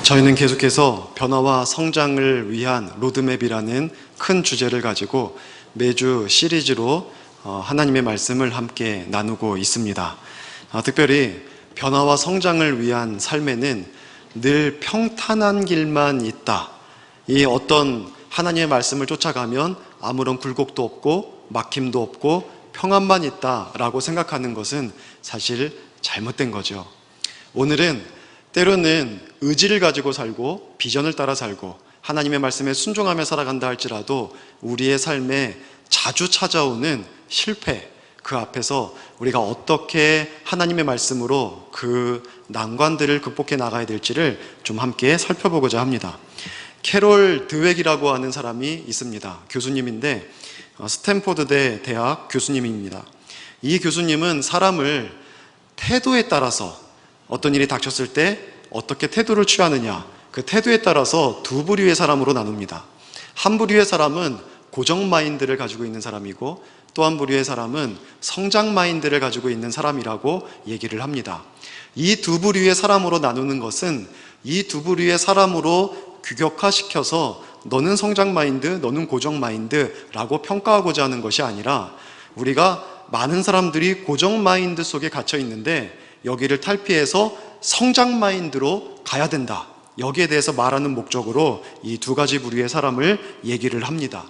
저희는 계속해서 변화와 성장을 위한 로드맵이라는 큰 주제를 가지고 매주 시리즈로 하나님의 말씀을 함께 나누고 있습니다. 특별히 변화와 성장을 위한 삶에는 늘 평탄한 길만 있다. 이 어떤 하나님의 말씀을 쫓아가면 아무런 굴곡도 없고 막힘도 없고 평안만 있다라고 생각하는 것은 사실 잘못된 거죠. 오늘은 때로는 의지를 가지고 살고 비전을 따라 살고 하나님의 말씀에 순종하며 살아간다 할지라도 우리의 삶에 자주 찾아오는 실패, 그 앞에서 우리가 어떻게 하나님의 말씀으로 그 난관들을 극복해 나가야 될지를 좀 함께 살펴보고자 합니다. 캐롤 드웩이라고 하는 사람이 있습니다. 교수님인데 스탠포드대 대학 교수님입니다. 이 교수님은 사람을 태도에 따라서 어떤 일이 닥쳤을 때 어떻게 태도를 취하느냐, 그 태도에 따라서 두 부류의 사람으로 나눕니다. 한 부류의 사람은 고정 마인드를 가지고 있는 사람이고 또 한 부류의 사람은 성장 마인드를 가지고 있는 사람이라고 얘기를 합니다. 이 두 부류의 사람으로 나누는 것은 이 두 부류의 사람으로 규격화시켜서 너는 성장 마인드, 너는 고정 마인드라고 평가하고자 하는 것이 아니라 우리가 많은 사람들이 고정 마인드 속에 갇혀 있는데 여기를 탈피해서 성장 마인드로 가야 된다. 여기에 대해서 말하는 목적으로 이 두 가지 부류의 사람을 얘기를 합니다.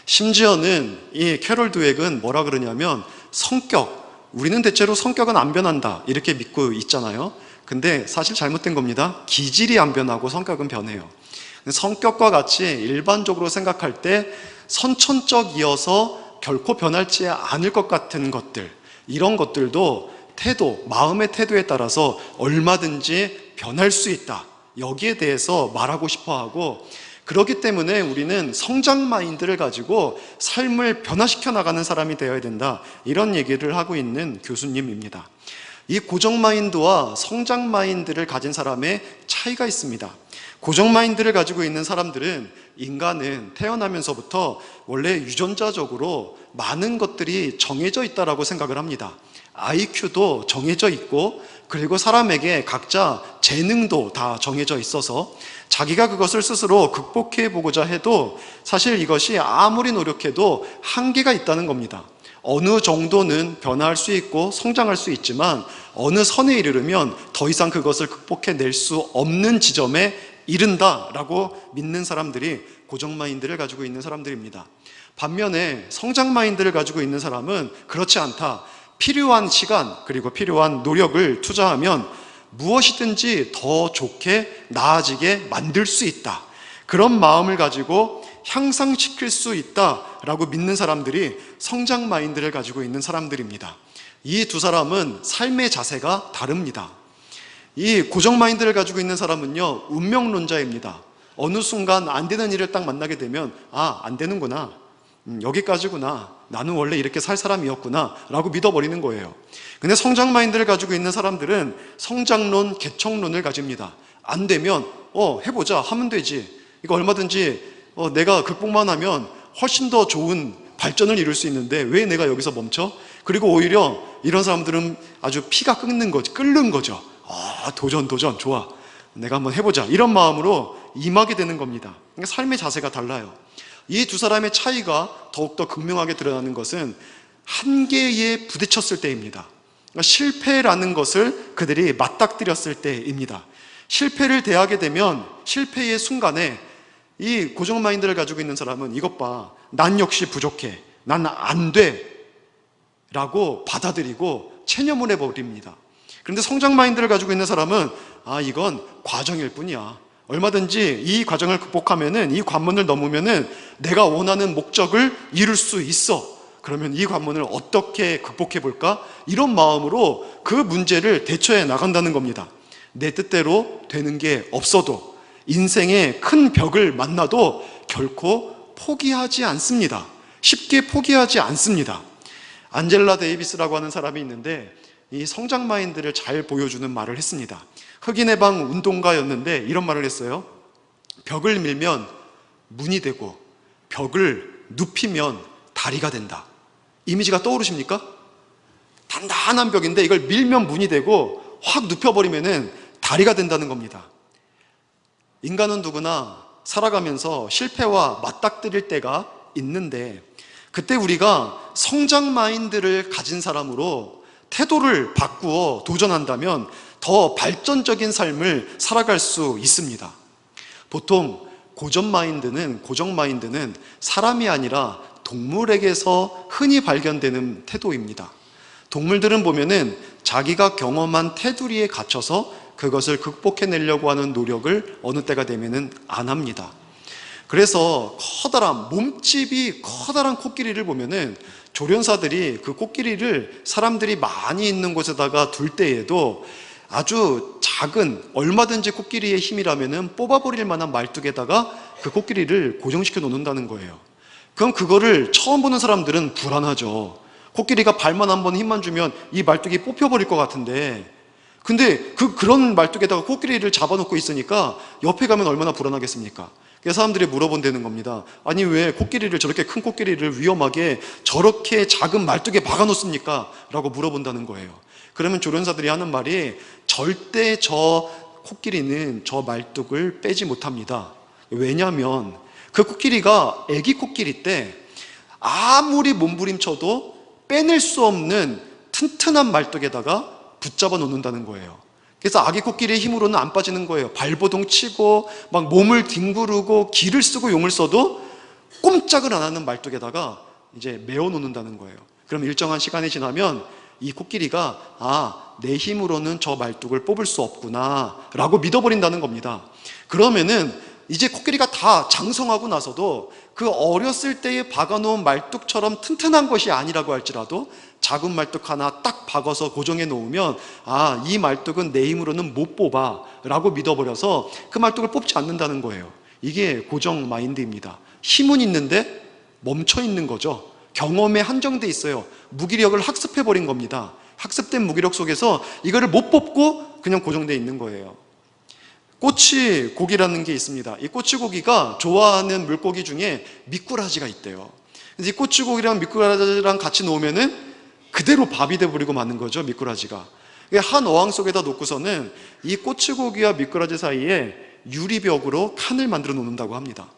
심지어는 이 캐롤 드웩은 뭐라 그러냐면 성격, 우리는 대체로 성격은 안 변한다 이렇게 믿고 있잖아요. 근데 사실 잘못된 겁니다. 기질이 안 변하고 성격은 변해요. 성격과 같이 일반적으로 생각할 때 선천적이어서 결코 변할지 않을 것 같은 것들, 이런 것들도 태도, 마음의 태도에 따라서 얼마든지 변할 수 있다. 여기에 대해서 말하고 싶어 하고, 그렇기 때문에 우리는 성장 마인드를 가지고 삶을 변화시켜 나가는 사람이 되어야 된다. 이런 얘기를 하고 있는 교수님입니다. 이 고정 마인드와 성장 마인드를 가진 사람의 차이가 있습니다. 고정 마인드를 가지고 있는 사람들은 인간은 태어나면서부터 원래 유전자적으로 많은 것들이 정해져 있다라고 생각을 합니다. IQ도 정해져 있고 그리고 사람에게 각자 재능도 다 정해져 있어서 자기가 그것을 스스로 극복해 보고자 해도 사실 이것이 아무리 노력해도 한계가 있다는 겁니다. 어느 정도는 변화할 수 있고 성장할 수 있지만 어느 선에 이르르면 더 이상 그것을 극복해낼 수 없는 지점에 이른다라고 믿는 사람들이 고정 마인드를 가지고 있는 사람들입니다. 반면에 성장 마인드를 가지고 있는 사람은 그렇지 않다. 필요한 시간 그리고 필요한 노력을 투자하면 무엇이든지 더 좋게 나아지게 만들 수 있다. 그런 마음을 가지고 향상시킬 수 있다라고 믿는 사람들이 성장 마인드를 가지고 있는 사람들입니다. 이 두 사람은 삶의 자세가 다릅니다. 이 고정 마인드를 가지고 있는 사람은요, 운명론자입니다. 어느 순간 안 되는 일을 딱 만나게 되면 안 되는구나, 여기까지구나, 나는 원래 이렇게 살 사람이었구나 라고 믿어버리는 거예요. 근데 성장 마인드를 가지고 있는 사람들은 성장론, 개척론을 가집니다. 안 되면 해보자, 하면 되지. 이거 얼마든지 내가 극복만 하면 훨씬 더 좋은 발전을 이룰 수 있는데 왜 내가 여기서 멈춰? 그리고 오히려 이런 사람들은 아주 피가 끓는 거죠. 도전 좋아, 내가 한번 해보자, 이런 마음으로 임하게 되는 겁니다. 그러니까 삶의 자세가 달라요. 이 두 사람의 차이가 더욱더 극명하게 드러나는 것은 한계에 부딪혔을 때입니다. 그러니까 실패라는 것을 그들이 맞닥뜨렸을 때입니다. 실패를 대하게 되면 실패의 순간에 이 고정 마인드를 가지고 있는 사람은 이것 봐, 난 역시 부족해, 난 안 돼 라고 받아들이고 체념을 해버립니다. 그런데 성장 마인드를 가지고 있는 사람은 이건 과정일 뿐이야, 얼마든지 이 과정을 극복하면은, 이 관문을 넘으면은 내가 원하는 목적을 이룰 수 있어. 그러면 이 관문을 어떻게 극복해 볼까? 이런 마음으로 그 문제를 대처해 나간다는 겁니다. 내 뜻대로 되는 게 없어도, 인생의 큰 벽을 만나도 결코 포기하지 않습니다. 쉽게 포기하지 않습니다. 안젤라 데이비스라고 하는 사람이 있는데 이 성장 마인드를 잘 보여주는 말을 했습니다. 흑인의 방 운동가였는데 이런 말을 했어요. 벽을 밀면 문이 되고 벽을 눕히면 다리가 된다. 이미지가 떠오르십니까? 단단한 벽인데 이걸 밀면 문이 되고 확 눕혀버리면 다리가 된다는 겁니다. 인간은 누구나 살아가면서 실패와 맞닥뜨릴 때가 있는데, 그때 우리가 성장 마인드를 가진 사람으로 태도를 바꾸어 도전한다면 더 발전적인 삶을 살아갈 수 있습니다. 보통 고정 마인드는 사람이 아니라 동물에게서 흔히 발견되는 태도입니다. 동물들은 보면은 자기가 경험한 테두리에 갇혀서 그것을 극복해내려고 하는 노력을 어느 때가 되면은 안 합니다. 그래서 몸집이 커다란 코끼리를 보면은 조련사들이 그 코끼리를 사람들이 많이 있는 곳에다가 둘 때에도 아주 작은, 얼마든지 코끼리의 힘이라면은 뽑아버릴 만한 말뚝에다가 그 코끼리를 고정시켜 놓는다는 거예요. 그럼 그거를 처음 보는 사람들은 불안하죠. 코끼리가 발만 한번 힘만 주면 이 말뚝이 뽑혀버릴 것 같은데, 근데 그런 말뚝에다가 코끼리를 잡아놓고 있으니까 옆에 가면 얼마나 불안하겠습니까? 그래서 사람들이 물어본다는 겁니다. 아니, 왜 코끼리를, 저렇게 큰 코끼리를 위험하게 저렇게 작은 말뚝에 박아놓습니까? 라고 물어본다는 거예요. 그러면 조련사들이 하는 말이, 절대 저 코끼리는 저 말뚝을 빼지 못합니다. 왜냐하면 그 코끼리가 애기 코끼리 때 아무리 몸부림쳐도 빼낼 수 없는 튼튼한 말뚝에다가 붙잡아 놓는다는 거예요. 그래서 아기 코끼리의 힘으로는 안 빠지는 거예요. 발버둥 치고 막 몸을 뒹구르고 기를 쓰고 용을 써도 꼼짝을 안 하는 말뚝에다가 이제 메어 놓는다는 거예요. 그럼 일정한 시간이 지나면 이 코끼리가 내 힘으로는 저 말뚝을 뽑을 수 없구나 라고 믿어버린다는 겁니다. 그러면은 이제 코끼리가 다 장성하고 나서도 그 어렸을 때에 박아놓은 말뚝처럼 튼튼한 것이 아니라고 할지라도 작은 말뚝 하나 딱 박아서 고정해 놓으면 이 말뚝은 내 힘으로는 못 뽑아 라고 믿어버려서 그 말뚝을 뽑지 않는다는 거예요. 이게 고정 마인드입니다. 힘은 있는데 멈춰 있는 거죠. 경험에 한정돼 있어요. 무기력을 학습해버린 겁니다. 학습된 무기력 속에서 이거를 못 뽑고 그냥 고정돼 있는 거예요. 꼬치고기라는 게 있습니다. 이 꼬치고기가 좋아하는 물고기 중에 미꾸라지가 있대요. 그래서 이 꼬치고기랑 미꾸라지랑 같이 놓으면은 그대로 밥이 돼버리고 마는 거죠, 미꾸라지가. 한 어항 속에다 놓고서는 이 꼬치고기와 미꾸라지 사이에 유리벽으로 칸을 만들어 놓는다고 합니다.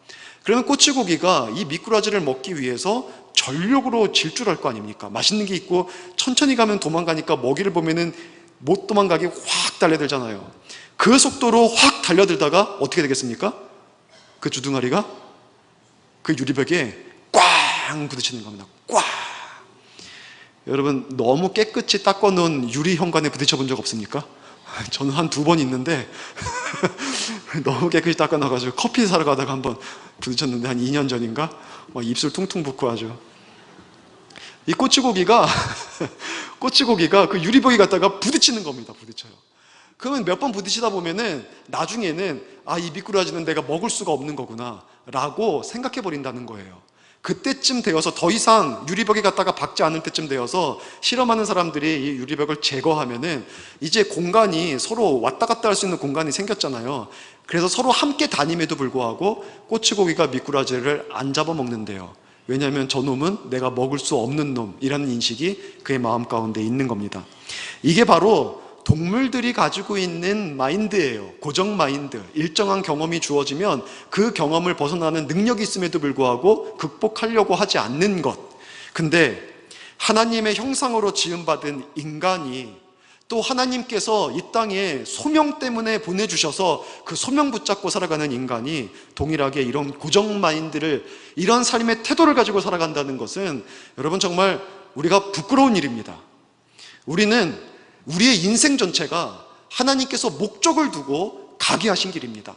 그러면 꼬치고기가 이 미꾸라지를 먹기 위해서 전력으로 질주할 거 아닙니까? 맛있는 게 있고 천천히 가면 도망가니까 먹이를 보면은 못 도망가게 확 달려들잖아요. 그 속도로 확 달려들다가 어떻게 되겠습니까? 그 주둥아리가 그 유리벽에 꽝 부딪히는 겁니다. 꽝! 여러분, 너무 깨끗이 닦아놓은 유리 현관에 부딪혀 본 적 없습니까? 저는 한 2번 있는데 너무 깨끗이 닦아놔가지고 커피 사러 가다가 한번 부딪혔는데, 한 2년 전인가? 막 입술 퉁퉁 붓고 아주. 이 꼬치고기가 그 유리벽에 갖다가 부딪히는 겁니다. 부딪혀요. 그러면 몇 번 부딪히다 보면은 나중에는 이 미꾸라지는 내가 먹을 수가 없는 거구나 라고 생각해 버린다는 거예요. 그때쯤 되어서 더 이상 유리벽에 갖다가 박지 않을 때쯤 되어서 실험하는 사람들이 이 유리벽을 제거하면은 이제 공간이 서로 왔다 갔다 할 수 있는 공간이 생겼잖아요. 그래서 서로 함께 다님에도 불구하고 꼬치고기가 미꾸라지를 안 잡아먹는데요. 왜냐하면 저 놈은 내가 먹을 수 없는 놈이라는 인식이 그의 마음 가운데 있는 겁니다. 이게 바로 동물들이 가지고 있는 마인드예요. 고정 마인드. 일정한 경험이 주어지면 그 경험을 벗어나는 능력이 있음에도 불구하고 극복하려고 하지 않는 것. 근데 하나님의 형상으로 지음받은 인간이, 또 하나님께서 이 땅에 소명 때문에 보내주셔서 그 소명 붙잡고 살아가는 인간이 동일하게 이런 고정 마인드를, 이런 삶의 태도를 가지고 살아간다는 것은 여러분 정말 우리가 부끄러운 일입니다. 우리는 우리의 인생 전체가 하나님께서 목적을 두고 가게 하신 길입니다.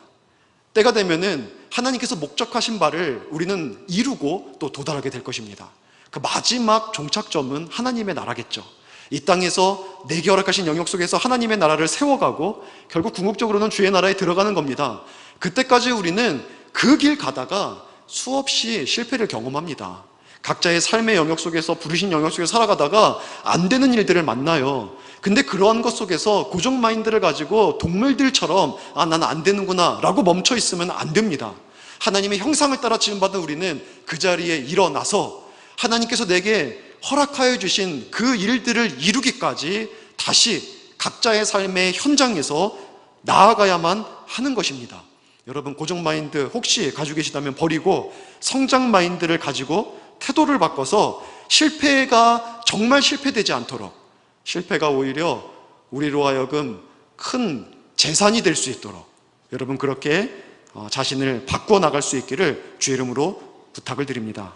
때가 되면은 하나님께서 목적하신 바를 우리는 이루고 또 도달하게 될 것입니다. 그 마지막 종착점은 하나님의 나라겠죠. 이 땅에서 내게 허락하신 영역 속에서 하나님의 나라를 세워가고 결국 궁극적으로는 주의 나라에 들어가는 겁니다. 그때까지 우리는 그 길 가다가 수없이 실패를 경험합니다. 각자의 삶의 영역 속에서, 부르신 영역 속에서 살아가다가 안 되는 일들을 만나요. 근데 그러한 것 속에서 고정 마인드를 가지고 동물들처럼 나는 안 되는구나 라고 멈춰 있으면 안 됩니다. 하나님의 형상을 따라 지음받은 우리는 그 자리에 일어나서 하나님께서 내게 허락하여 주신 그 일들을 이루기까지 다시 각자의 삶의 현장에서 나아가야만 하는 것입니다. 여러분, 고정 마인드 혹시 가지고 계시다면 버리고 성장 마인드를 가지고 태도를 바꿔서 실패가 정말 실패되지 않도록, 실패가 오히려 우리로 하여금 큰 재산이 될 수 있도록 여러분 그렇게 자신을 바꾸어 나갈 수 있기를 주의 이름으로 부탁을 드립니다.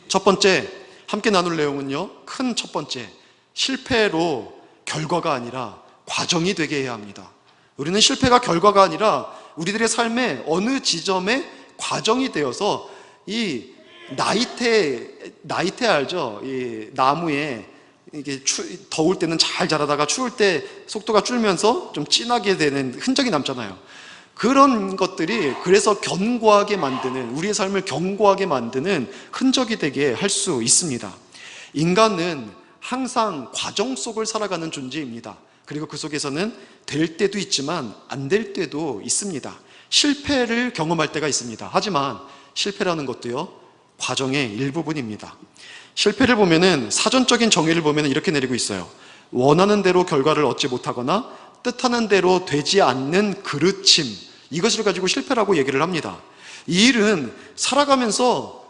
첫 번째 함께 나눌 내용은요, 큰 첫 번째, 실패로 결과가 아니라 과정이 되게 해야 합니다. 우리는 실패가 결과가 아니라 우리들의 삶의 어느 지점에 과정이 되어서 이 나이테 알죠? 이 나무에 이게 더울 때는 잘 자라다가 추울 때 속도가 줄면서 좀 진하게 되는 흔적이 남잖아요. 그런 것들이 그래서 견고하게 만드는, 우리의 삶을 견고하게 만드는 흔적이 되게 할 수 있습니다. 인간은 항상 과정 속을 살아가는 존재입니다. 그리고 그 속에서는 될 때도 있지만 안 될 때도 있습니다. 실패를 경험할 때가 있습니다. 하지만 실패라는 것도요, 과정의 일부분입니다. 실패를 보면은, 사전적인 정의를 보면은 이렇게 내리고 있어요. 원하는 대로 결과를 얻지 못하거나 뜻하는 대로 되지 않는 그르침, 이것을 가지고 실패라고 얘기를 합니다. 이 일은 살아가면서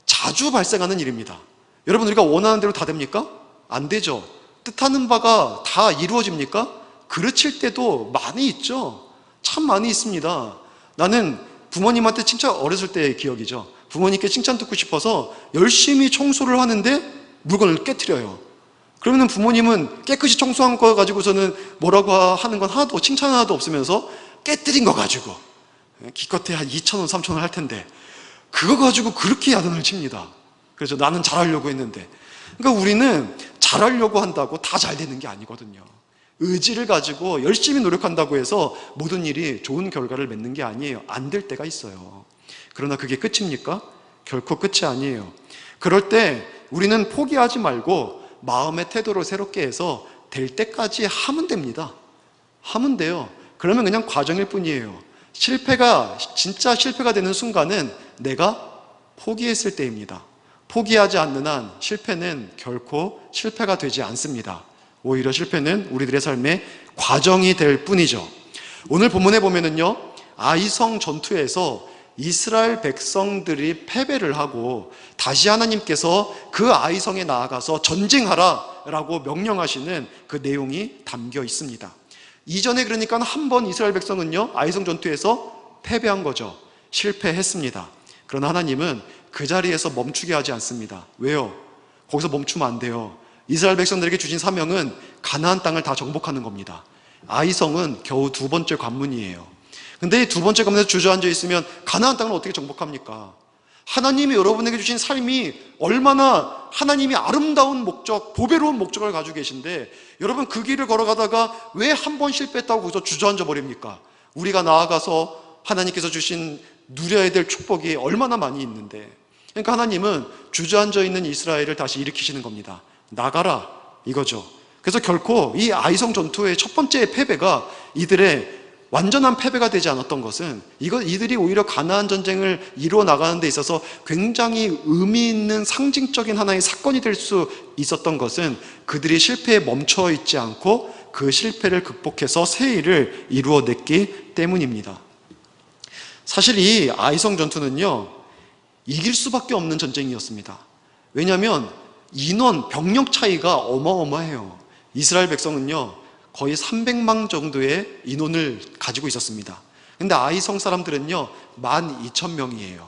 자주 발생하는 일입니다. 여러분, 우리가 원하는 대로 다 됩니까? 안 되죠. 뜻하는 바가 다 이루어집니까? 그르칠 때도 많이 있죠. 참 많이 있습니다. 나는 부모님한테 칭찬, 어렸을 때의 기억이죠. 부모님께 칭찬 듣고 싶어서 열심히 청소를 하는데 물건을 깨트려요. 그러면 부모님은 깨끗이 청소한 거 가지고서는 뭐라고 하는 건 하나도, 칭찬 하나도 없으면서 깨트린 거 가지고 기껏해 한 2,000원, 3,000원 할 텐데 그거 가지고 그렇게 야단을 칩니다. 그래서 나는 잘하려고 했는데. 그러니까 우리는 잘하려고 한다고 다 잘 되는 게 아니거든요. 의지를 가지고 열심히 노력한다고 해서 모든 일이 좋은 결과를 맺는 게 아니에요. 안 될 때가 있어요. 그러나 그게 끝입니까? 결코 끝이 아니에요. 그럴 때 우리는 포기하지 말고 마음의 태도를 새롭게 해서 될 때까지 하면 됩니다. 하면 돼요. 그러면 그냥 과정일 뿐이에요. 진짜 실패가 되는 순간은 내가 포기했을 때입니다. 포기하지 않는 한 실패는 결코 실패가 되지 않습니다. 오히려 실패는 우리들의 삶의 과정이 될 뿐이죠. 오늘 본문에 보면은요, 아이성 전투에서 이스라엘 백성들이 패배를 하고 다시 하나님께서 그 아이성에 나아가서 전쟁하라 라고 명령하시는 그 내용이 담겨 있습니다. 이전에 그러니까 한 번 이스라엘 백성은요, 아이성 전투에서 패배한 거죠. 실패했습니다. 그러나 하나님은 그 자리에서 멈추게 하지 않습니다. 왜요? 거기서 멈추면 안 돼요. 이스라엘 백성들에게 주신 사명은 가나안 땅을 다 정복하는 겁니다. 아이성은 겨우 두 번째 관문이에요. 근데 이 두 번째 관문에서 주저앉아 있으면 가나안 땅을 어떻게 정복합니까? 하나님이 여러분에게 주신 삶이 얼마나 하나님이 아름다운 목적, 보배로운 목적을 가지고 계신데 여러분 그 길을 걸어가다가 왜 한 번 실패했다고 거기서 주저앉아 버립니까? 우리가 나아가서 하나님께서 주신 누려야 될 축복이 얼마나 많이 있는데, 그러니까 하나님은 주저앉아 있는 이스라엘을 다시 일으키시는 겁니다. 나가라 이거죠. 그래서 결코 이 아이성 전투의 첫 번째 패배가 이들의 완전한 패배가 되지 않았던 것은 이들이 오히려 가나안 전쟁을 이루어 나가는 데 있어서 굉장히 의미 있는 상징적인 하나의 사건이 될 수 있었던 것은 그들이 실패에 멈춰 있지 않고 그 실패를 극복해서 새 일을 이루어냈기 때문입니다. 사실 이 아이성 전투는요, 이길 수밖에 없는 전쟁이었습니다. 왜냐하면 인원, 병력 차이가 어마어마해요. 이스라엘 백성은요, 거의 300만 정도의 인원을 가지고 있었습니다. 근데 아이성 사람들은요 12,000명이에요.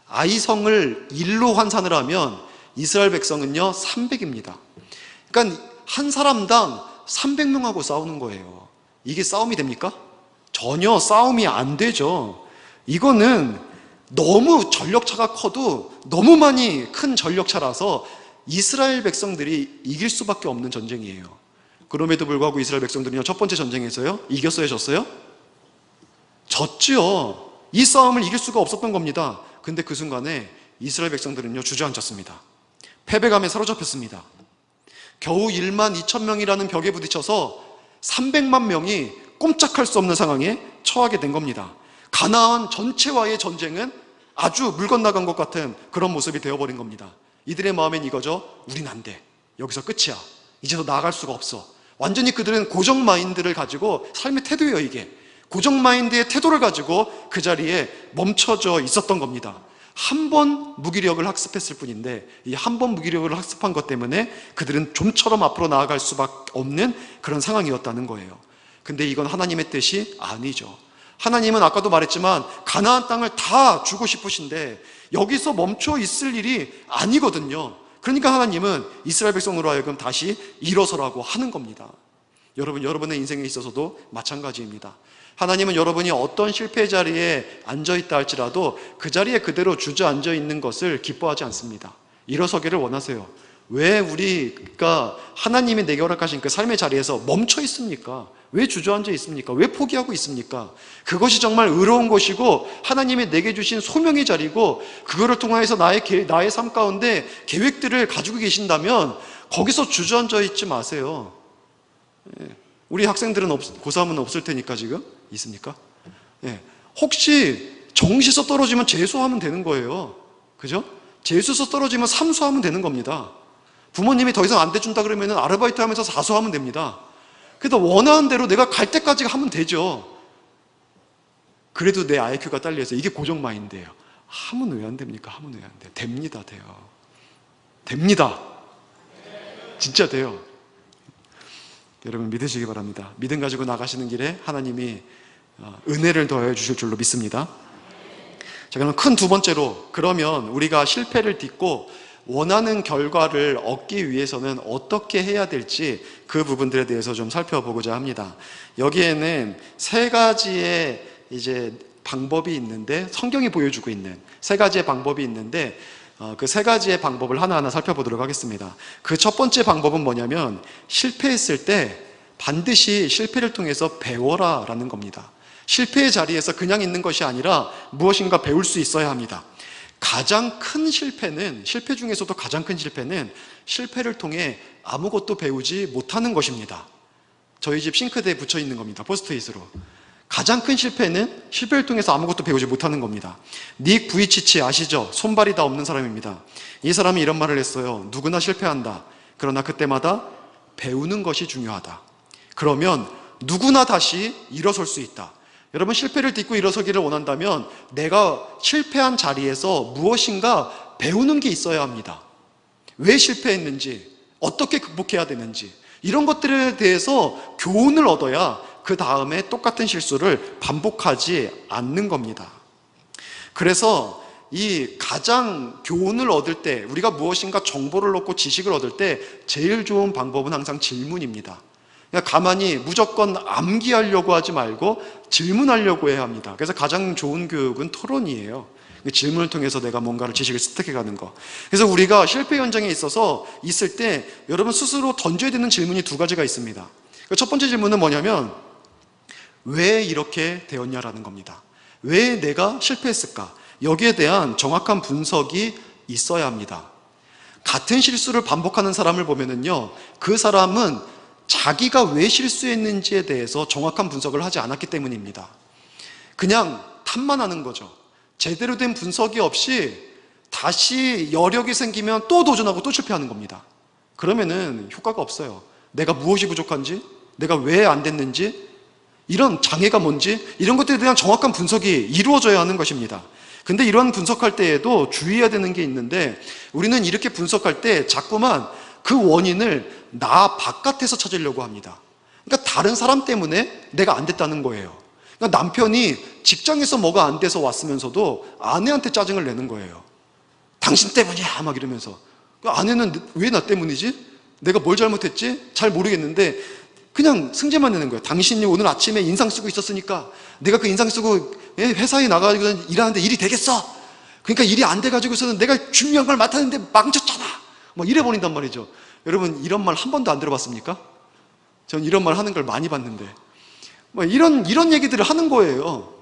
아이성을 1로 환산을 하면 이스라엘 백성은요 300입니다. 그러니까 한 사람당 300명하고 싸우는 거예요. 이게 싸움이 됩니까? 전혀 싸움이 안 되죠. 이거는 너무 전력차가 커도 너무 많이 큰 전력차라서 이스라엘 백성들이 이길 수밖에 없는 전쟁이에요. 그럼에도 불구하고 이스라엘 백성들은요, 첫 번째 전쟁에서요, 이겼어요, 졌어요? 졌지요. 이 싸움을 이길 수가 없었던 겁니다. 근데 그 순간에 이스라엘 백성들은요, 주저앉았습니다. 패배감에 사로잡혔습니다. 겨우 12,000명이라는 벽에 부딪혀서 300만 명이 꼼짝할 수 없는 상황에 처하게 된 겁니다. 가나안 전체와의 전쟁은 아주 물 건너간 것 같은 그런 모습이 되어버린 겁니다. 이들의 마음엔 이거죠. 우린 안 돼. 여기서 끝이야. 이제 더 나아갈 수가 없어. 완전히 그들은 고정 마인드를 가지고 삶의 태도예요, 이게. 고정 마인드의 태도를 가지고 그 자리에 멈춰져 있었던 겁니다. 한 번 무기력을 학습했을 뿐인데 이 한 번 무기력을 학습한 것 때문에 그들은 좀처럼 앞으로 나아갈 수밖에 없는 그런 상황이었다는 거예요. 근데 이건 하나님의 뜻이 아니죠. 하나님은 아까도 말했지만 가나안 땅을 다 주고 싶으신데 여기서 멈춰 있을 일이 아니거든요. 그러니까 하나님은 이스라엘 백성으로 하여금 다시 일어서라고 하는 겁니다. 여러분의 인생에 있어서도 마찬가지입니다. 하나님은 여러분이 어떤 실패 자리에 앉아있다 할지라도 그 자리에 그대로 주저앉아 있는 것을 기뻐하지 않습니다. 일어서기를 원하세요. 왜 우리가 하나님이 내게 허락하신 그 삶의 자리에서 멈춰 있습니까? 왜 주저앉아 있습니까? 왜 포기하고 있습니까? 그것이 정말 의로운 것이고 하나님이 내게 주신 소명의 자리고 그거를 통하여서 나의 삶 가운데 계획들을 가지고 계신다면 거기서 주저앉아 있지 마세요. 우리 학생들은 고3은 없을 테니까 지금 있습니까? 혹시 정시서 떨어지면 재수하면 되는 거예요. 그죠? 재수서 떨어지면 삼수하면 되는 겁니다. 부모님이 더 이상 안 대준다 그러면 아르바이트 하면서 사수하면 됩니다. 그래도 원하는 대로 내가 갈 때까지 하면 되죠. 그래도 내 IQ가 딸려서 이게 고정 마인드예요. 하면 왜 안 됩니까? 하면 왜 안 돼요? 됩니다. 돼요. 됩니다. 진짜 돼요. 여러분 믿으시기 바랍니다. 믿음 가지고 나가시는 길에 하나님이 은혜를 더해 주실 줄로 믿습니다. 자, 그럼 큰 두 번째로, 그러면 우리가 실패를 딛고 원하는 결과를 얻기 위해서는 어떻게 해야 될지 그 부분들에 대해서 좀 살펴보고자 합니다. 여기에는 세 가지의 이제 방법이 있는데, 성경이 보여주고 있는 세 가지의 방법이 있는데 그 세 가지의 방법을 하나하나 살펴보도록 하겠습니다. 그 첫 번째 방법은 뭐냐면 실패했을 때 반드시 실패를 통해서 배워라 라는 겁니다. 실패의 자리에서 그냥 있는 것이 아니라 무엇인가 배울 수 있어야 합니다. 가장 큰 실패는, 실패 중에서도 가장 큰 실패는 실패를 통해 아무것도 배우지 못하는 것입니다. 저희 집 싱크대에 붙여 있는 겁니다. 포스트잇으로. 가장 큰 실패는 실패를 통해서 아무것도 배우지 못하는 겁니다. 닉 부이치치 아시죠? 손발이 다 없는 사람입니다. 이 사람이 이런 말을 했어요. 누구나 실패한다. 그러나 그때마다 배우는 것이 중요하다. 그러면 누구나 다시 일어설 수 있다. 여러분, 실패를 딛고 일어서기를 원한다면 내가 실패한 자리에서 무엇인가 배우는 게 있어야 합니다. 왜 실패했는지, 어떻게 극복해야 되는지, 이런 것들에 대해서 교훈을 얻어야 그 다음에 똑같은 실수를 반복하지 않는 겁니다. 그래서 이 가장 교훈을 얻을 때, 우리가 무엇인가 정보를 얻고 지식을 얻을 때 제일 좋은 방법은 항상 질문입니다. 그러니까 가만히 무조건 암기하려고 하지 말고 질문하려고 해야 합니다. 그래서 가장 좋은 교육은 토론이에요. 질문을 통해서 내가 뭔가를 지식을 습득해가는 거. 그래서 우리가 실패 현장에 있을 때 여러분 스스로 던져야 되는 질문이 두 가지가 있습니다. 첫 번째 질문은 뭐냐면 왜 이렇게 되었냐라는 겁니다. 왜 내가 실패했을까? 여기에 대한 정확한 분석이 있어야 합니다. 같은 실수를 반복하는 사람을 보면은요, 그 사람은 자기가 왜 실수했는지에 대해서 정확한 분석을 하지 않았기 때문입니다. 그냥 탓만 하는 거죠. 제대로 된 분석이 없이 다시 여력이 생기면 또 도전하고 또 실패하는 겁니다. 그러면은 효과가 없어요. 내가 무엇이 부족한지, 내가 왜 안 됐는지, 이런 장애가 뭔지, 이런 것들에 대한 정확한 분석이 이루어져야 하는 것입니다. 근데 이러한 분석할 때에도 주의해야 되는 게 있는데, 우리는 이렇게 분석할 때 자꾸만 그 원인을 나 바깥에서 찾으려고 합니다. 그러니까 다른 사람 때문에 내가 안 됐다는 거예요. 그러니까 남편이 직장에서 뭐가 안 돼서 왔으면서도 아내한테 짜증을 내는 거예요. 당신 때문이야 막 이러면서. 아내는 왜 나 때문이지? 내가 뭘 잘못했지? 잘 모르겠는데 그냥 승질만 내는 거예요. 당신이 오늘 아침에 인상 쓰고 있었으니까 내가 그 인상 쓰고 회사에 나가서 일하는데 일이 되겠어? 그러니까 일이 안 돼가지고서는 내가 중요한 걸 맡았는데 망쳤잖아. 뭐 이래 버린단 말이죠. 여러분, 이런 말 한 번도 안 들어봤습니까? 전 이런 말 하는 걸 많이 봤는데 뭐 이런 얘기들을 하는 거예요.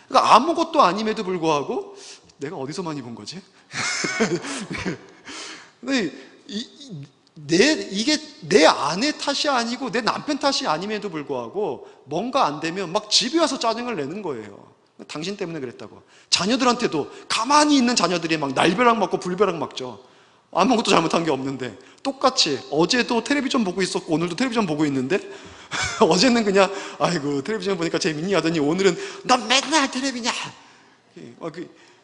그러니까 아무것도 아님에도 불구하고 내가 어디서 많이 본 거지? 근데 이게 내 아내 탓이 아니고 내 남편 탓이 아님에도 불구하고 뭔가 안 되면 막 집에 와서 짜증을 내는 거예요. 당신 때문에 그랬다고. 자녀들한테도 가만히 있는 자녀들이 막 날벼락 맞고 불벼락 맞죠. 아무것도 잘못한 게 없는데 똑같이 어제도 텔레비전 보고 있었고 오늘도 텔레비전 보고 있는데 어제는 그냥 아이고 텔레비전 보니까 재밌니 하더니 오늘은 넌 맨날 텔레비냐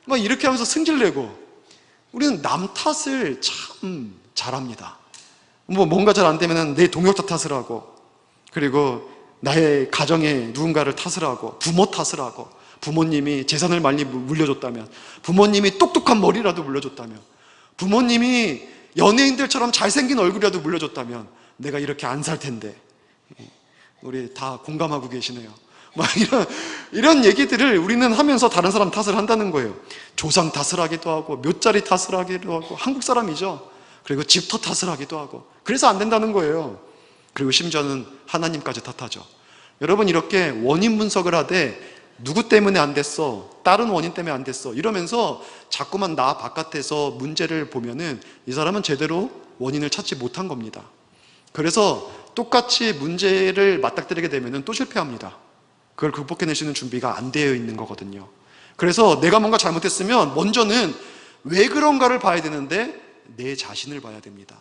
막 이렇게 하면서 승질내고 우리는 남 탓을 참 잘합니다. 뭔가 잘 안 되면 내 동료 탓을 하고 그리고 나의 가정에 누군가를 탓을 하고 부모 탓을 하고 부모님이 재산을 많이 물려줬다면 부모님이 똑똑한 머리라도 물려줬다면 부모님이 연예인들처럼 잘생긴 얼굴이라도 물려줬다면 내가 이렇게 안 살 텐데 우리 다 공감하고 계시네요. 막 이런 얘기들을 우리는 하면서 다른 사람 탓을 한다는 거예요. 조상 탓을 하기도 하고 묘자리 탓을 하기도 하고 한국 사람이죠. 그리고 집터 탓을 하기도 하고 그래서 안 된다는 거예요. 그리고 심지어는 하나님까지 탓하죠. 여러분 이렇게 원인 분석을 하되 누구 때문에 안 됐어? 다른 원인 때문에 안 됐어? 이러면서 자꾸만 나 바깥에서 문제를 보면은 이 사람은 제대로 원인을 찾지 못한 겁니다. 그래서 똑같이 문제를 맞닥뜨리게 되면은 또 실패합니다. 그걸 극복해낼 수 있는 준비가 안 되어 있는 거거든요. 그래서 내가 뭔가 잘못했으면 먼저는 왜 그런가를 봐야 되는데 내 자신을 봐야 됩니다.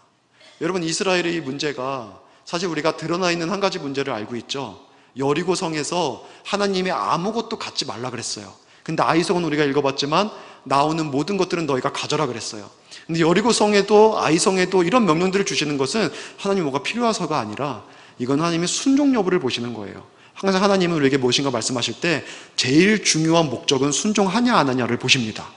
여러분 이스라엘의 문제가 사실 우리가 드러나 있는 한 가지 문제를 알고 있죠. 여리고 성에서 하나님이 아무것도 갖지 말라 그랬어요. 근데 아이성은 우리가 읽어봤지만 나오는 모든 것들은 너희가 가져라 그랬어요. 근데 여리고 성에도 아이성에도 이런 명령들을 주시는 것은 하나님 뭐가 필요해서가 아니라 이건 하나님의 순종 여부를 보시는 거예요. 항상 하나님은 우리에게 무엇인가 말씀하실 때 제일 중요한 목적은 순종하냐 안 하냐를 보십니다.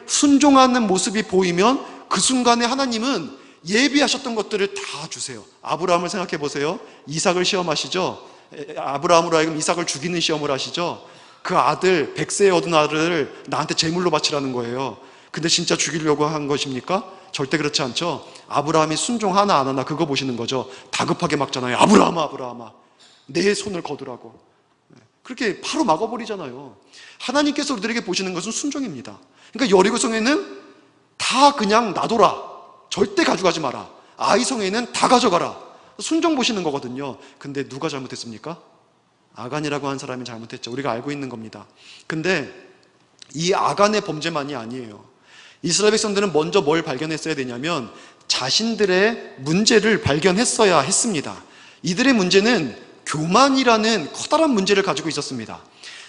순종하는 모습이 보이면 그 순간에 하나님은 예비하셨던 것들을 다 주세요. 아브라함을 생각해 보세요. 이삭을 시험하시죠. 아브라함으로 하여금 이삭을 죽이는 시험을 하시죠. 그 아들 100세에 얻은 아들을 나한테 제물로 바치라는 거예요. 근데 진짜 죽이려고 한 것입니까? 절대 그렇지 않죠. 아브라함이 순종하나 안 하나 그거 보시는 거죠. 다급하게 막잖아요. 아브라함아 내 손을 거두라고. 그렇게 바로 막아버리잖아요. 하나님께서 우리들에게 보시는 것은 순종입니다. 그러니까 여리고성에는 다 그냥 놔둬라. 절대 가져가지 마라. 아이성에는 다 가져가라. 순종 보시는 거거든요. 근데 누가 잘못했습니까? 아간이라고 한 사람이 잘못했죠. 우리가 알고 있는 겁니다. 근데 이 아간의 범죄만이 아니에요. 이스라엘 백성들은 먼저 뭘 발견했어야 되냐면 자신들의 문제를 발견했어야 했습니다. 이들의 문제는 교만이라는 커다란 문제를 가지고 있었습니다.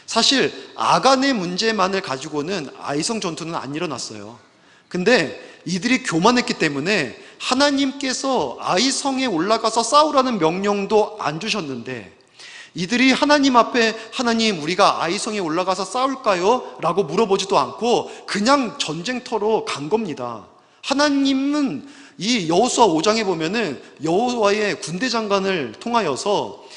사실 아간의 문제만을 가지고는 아이성 전투는 안 일어났어요. 근데 이들이 교만했기 때문에 하나님께서 아이성에 올라가서 싸우라는 명령도 안 주셨는데 이들이 하나님 앞에 하나님 우리가 아이성에 올라가서 싸울까요? 라고 물어보지도 않고 그냥 전쟁터로 간 겁니다. 하나님은 이 여호수아 5장에 보면은 여호와의 군대 장관을 통하여서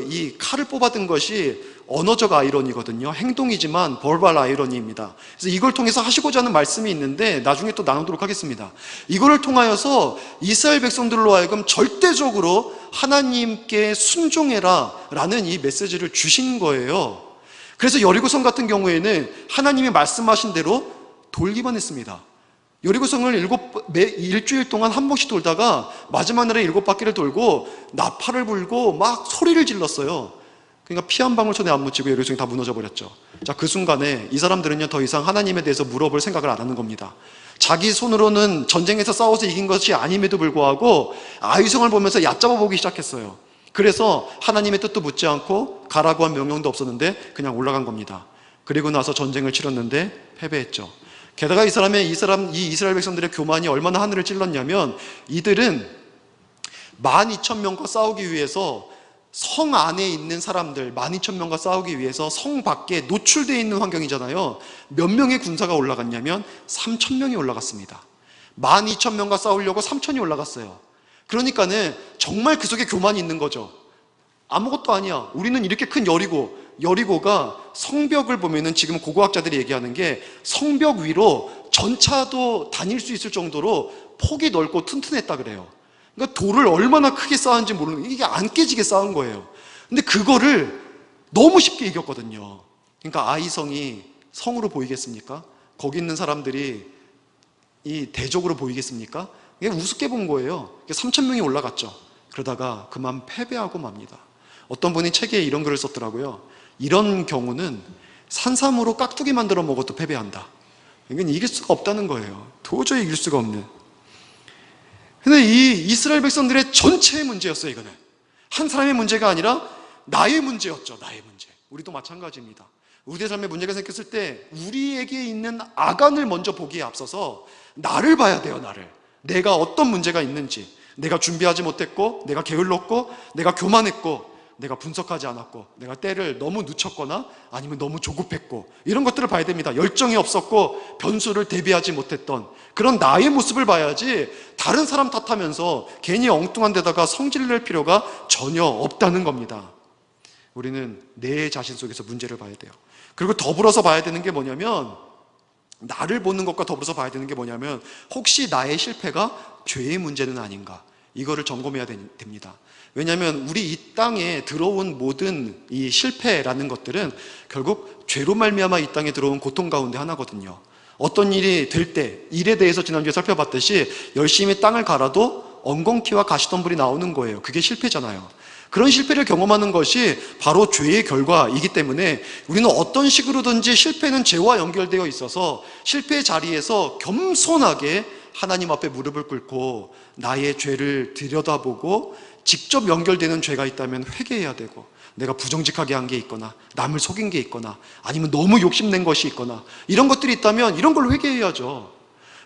이 칼을 뽑아든 것이 언어적 아이러니거든요. 행동이지만 벌발 아이러니입니다. 그래서 이걸 통해서 하시고자 하는 말씀이 있는데 나중에 또 나누도록 하겠습니다. 이거를 통하여서 이스라엘 백성들로 하여금 절대적으로 하나님께 순종해라 라는 이 메시지를 주신 거예요. 그래서 여리고성 같은 경우에는 하나님이 말씀하신 대로 돌기만 했습니다. 여리고성을 일주일 동안 한 번씩 돌다가 마지막 날에 7바퀴를 돌고 나팔을 불고 막 소리를 질렀어요. 그러니까 피 한 방울 손에 안 묻히고 여리고성이 다 무너져 버렸죠. 자, 그 순간에 이 사람들은요 더 이상 하나님에 대해서 물어볼 생각을 안 하는 겁니다. 자기 손으로는 전쟁에서 싸워서 이긴 것이 아님에도 불구하고 아이성을 보면서 얕잡아 보기 시작했어요. 그래서 하나님의 뜻도 묻지 않고 가라고 한 명령도 없었는데 그냥 올라간 겁니다. 그리고 나서 전쟁을 치렀는데 패배했죠. 게다가 이 이스라엘 백성들의 교만이 얼마나 하늘을 찔렀냐면 이들은 12,000명과 싸우기 위해서 성 안에 있는 사람들 12,000명과 싸우기 위해서 성 밖에 노출되어 있는 환경이잖아요. 몇 명의 군사가 올라갔냐면 3,000명이 올라갔습니다. 12,000명과 싸우려고 3,000이 올라갔어요. 그러니까는 정말 그 속에 교만이 있는 거죠. 아무것도 아니야. 우리는 이렇게 큰 여리고가 성벽을 보면은 지금 고고학자들이 얘기하는 게 성벽 위로 전차도 다닐 수 있을 정도로 폭이 넓고 튼튼했다 그래요. 그러니까 돌을 얼마나 크게 쌓았는지 모르는 이게 안 깨지게 쌓은 거예요. 근데 그거를 너무 쉽게 이겼거든요. 그러니까 아이성이 성으로 보이겠습니까? 거기 있는 사람들이 이 대적으로 보이겠습니까? 이게 우습게 본 거예요. 3,000명이 올라갔죠. 그러다가 그만 패배하고 맙니다. 어떤 분이 책에 이런 글을 썼더라고요. 이런 경우는 산삼으로 깍두기 만들어 먹어도 패배한다. 이건 이길 수가 없다는 거예요. 도저히 이길 수가 없는. 근데 이 이스라엘 백성들의 전체의 문제였어요. 이거는 한 사람의 문제가 아니라 나의 문제였죠. 나의 문제. 우리도 마찬가지입니다. 우리의 삶에 문제가 생겼을 때 우리에게 있는 아간을 먼저 보기에 앞서서 나를 봐야 돼요. 나를. 내가 어떤 문제가 있는지, 내가 준비하지 못했고, 내가 게을렀고, 내가 교만했고, 내가 분석하지 않았고, 내가 때를 너무 늦췄거나 아니면 너무 조급했고, 이런 것들을 봐야 됩니다. 열정이 없었고 변수를 대비하지 못했던 그런 나의 모습을 봐야지 다른 사람 탓하면서 괜히 엉뚱한 데다가 성질을 낼 필요가 전혀 없다는 겁니다. 우리는 내 자신 속에서 문제를 봐야 돼요. 그리고 더불어서 봐야 되는 게 뭐냐면, 나를 보는 것과 더불어서 봐야 되는 게 뭐냐면, 혹시 나의 실패가 죄의 문제는 아닌가, 이거를 점검해야 됩니다. 왜냐하면 우리 이 땅에 들어온 모든 이 실패라는 것들은 결국 죄로 말미암아 이 땅에 들어온 고통 가운데 하나거든요. 어떤 일이 될 때, 일에 대해서 지난주에 살펴봤듯이 열심히 땅을 갈아도 엉겅퀴와 가시덤불이 나오는 거예요. 그게 실패잖아요. 그런 실패를 경험하는 것이 바로 죄의 결과이기 때문에 우리는 어떤 식으로든지 실패는 죄와 연결되어 있어서 실패의 자리에서 겸손하게 하나님 앞에 무릎을 꿇고 나의 죄를 들여다보고, 직접 연결되는 죄가 있다면 회개해야 되고, 내가 부정직하게 한 게 있거나 남을 속인 게 있거나 아니면 너무 욕심낸 것이 있거나 이런 것들이 있다면 이런 걸 회개해야죠.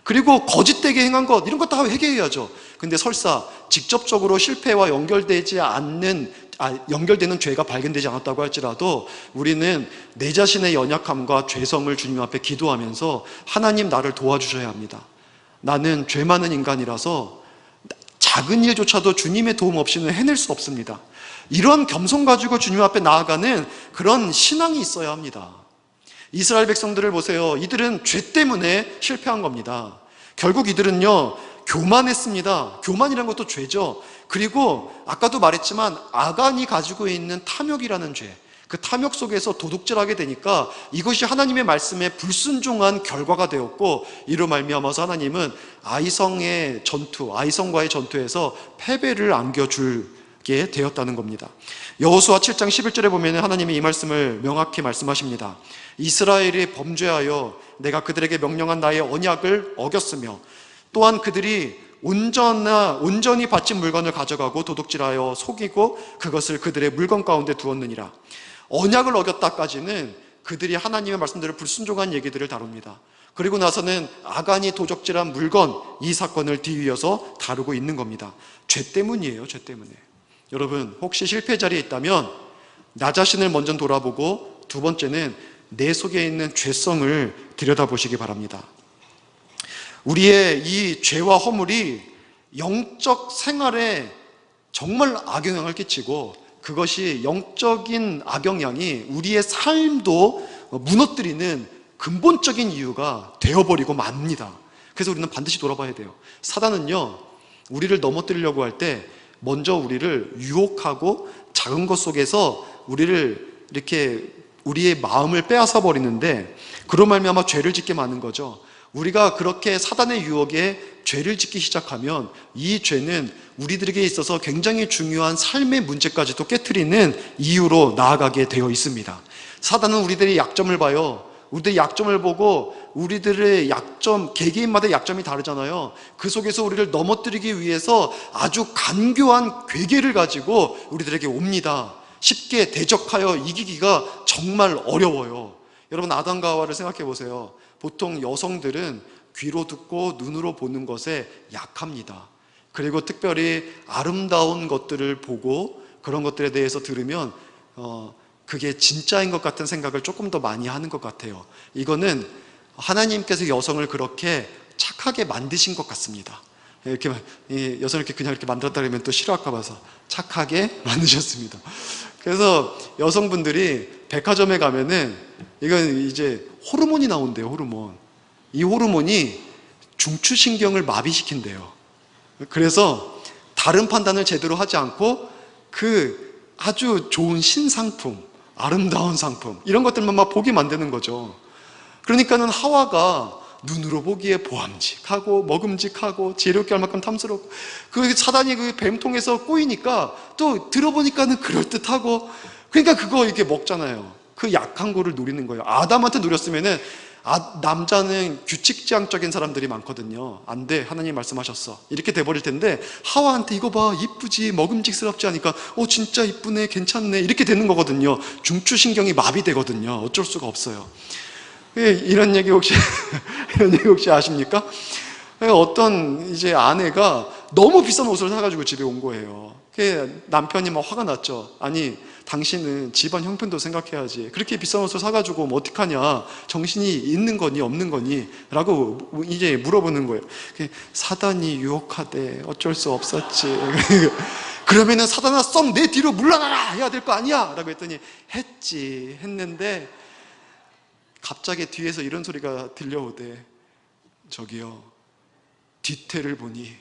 그리고 거짓되게 행한 것, 이런 것 다 회개해야죠. 근데 설사 직접적으로 실패와 연결되는 죄가 발견되지 않았다고 할지라도 우리는 내 자신의 연약함과 죄성을 주님 앞에 기도하면서 하나님, 나를 도와주셔야 합니다. 나는 죄 많은 인간이라서 작은 일조차도 주님의 도움 없이는 해낼 수 없습니다. 이런 겸손 가지고 주님 앞에 나아가는 그런 신앙이 있어야 합니다. 이스라엘 백성들을 보세요. 이들은 죄 때문에 실패한 겁니다. 결국 이들은요, 교만했습니다. 교만이라는 것도 죄죠. 그리고 아까도 말했지만 아간이 가지고 있는 탐욕이라는 죄, 그 탐욕 속에서 도둑질하게 되니까 이것이 하나님의 말씀에 불순종한 결과가 되었고, 이로 말미암아서 하나님은 아이성과의 전투에서 패배를 안겨주게 되었다는 겁니다. 여호수아 7장 11절에 보면 하나님이 이 말씀을 명확히 말씀하십니다. 이스라엘이 범죄하여 내가 그들에게 명령한 나의 언약을 어겼으며, 또한 그들이 온전히 바친 물건을 가져가고 도둑질하여 속이고 그것을 그들의 물건 가운데 두었느니라. 언약을 어겼다까지는 그들이 하나님의 말씀대로 불순종한 얘기들을 다룹니다. 그리고 나서는 아간이 도적질한 물건, 이 사건을 뒤이어서 다루고 있는 겁니다. 죄 때문이에요. 죄 때문에. 여러분, 혹시 실패 자리에 있다면 나 자신을 먼저 돌아보고, 두 번째는 내 속에 있는 죄성을 들여다보시기 바랍니다. 우리의 이 죄와 허물이 영적 생활에 정말 악영향을 끼치고, 그것이 영적인 악영향이 우리의 삶도 무너뜨리는 근본적인 이유가 되어버리고 맙니다. 그래서 우리는 반드시 돌아봐야 돼요. 사단은요, 우리를 넘어뜨리려고 할 때 먼저 우리를 유혹하고 작은 것 속에서 우리의 마음을 빼앗아 버리는데, 그로 말미암아 죄를 짓게 많은 거죠. 우리가 그렇게 사단의 유혹에 죄를 짓기 시작하면 이 죄는 우리들에게 있어서 굉장히 중요한 삶의 문제까지도 깨트리는 이유로 나아가게 되어 있습니다. 사단은 우리들의 약점을 봐요. 우리들의 약점을 보고, 우리들의 약점, 개개인마다 약점이 다르잖아요. 그 속에서 우리를 넘어뜨리기 위해서 아주 간교한 괴계를 가지고 우리들에게 옵니다. 쉽게 대적하여 이기기가 정말 어려워요. 여러분, 아담과 하와를 생각해 보세요. 보통 여성들은 귀로 듣고 눈으로 보는 것에 약합니다. 그리고 특별히 아름다운 것들을 보고 그런 것들에 대해서 들으면 그게 진짜인 것 같은 생각을 조금 더 많이 하는 것 같아요. 이거는 하나님께서 여성을 그렇게 착하게 만드신 것 같습니다. 이렇게 여성을 그냥 이렇게 만들었다 그러면 또 싫어할까 봐서 착하게 만드셨습니다. 그래서 여성분들이 백화점에 가면은, 이건 이제 호르몬이 나온대요. 호르몬. 이 호르몬이 중추신경을 마비시킨대요. 그래서 다른 판단을 제대로 하지 않고 그 아주 좋은 신상품, 아름다운 상품, 이런 것들만 막 보게 만드는 거죠. 그러니까는 하와가 눈으로 보기에 보암직하고 먹음직하고 지혜롭게 할 만큼 탐스럽고, 그 사단이 그 뱀통에서 꼬이니까 또 들어보니까는 그럴듯하고, 그러니까 그거 이렇게 먹잖아요. 그 약한 거를 노리는 거예요. 아담한테 노렸으면은 남자는 규칙지향적인 사람들이 많거든요. 안 돼, 하나님 말씀하셨어, 이렇게 돼버릴 텐데, 하와한테 이거 봐, 이쁘지, 먹음직스럽지 하니까 진짜 이쁘네, 괜찮네, 이렇게 되는 거거든요. 중추신경이 마비되거든요. 어쩔 수가 없어요. 이런 얘기 혹시 이런 얘기 혹시 아십니까? 어떤 이제 아내가 너무 비싼 옷을 사가지고 집에 온 거예요. 남편이 막 화가 났죠. 아니, 당신은 집안 형편도 생각해야지, 그렇게 비싼 옷을 사가지고 뭐 어떡하냐, 정신이 있는 거니 없는 거니? 라고 이제 물어보는 거예요. 사단이 유혹하대, 어쩔 수 없었지. 그러면은 사단아, 썩 내 뒤로 물러나라 해야 될 거 아니야? 라고 했더니 했는데 갑자기 뒤에서 이런 소리가 들려오대. 저기요, 뒤태를 보니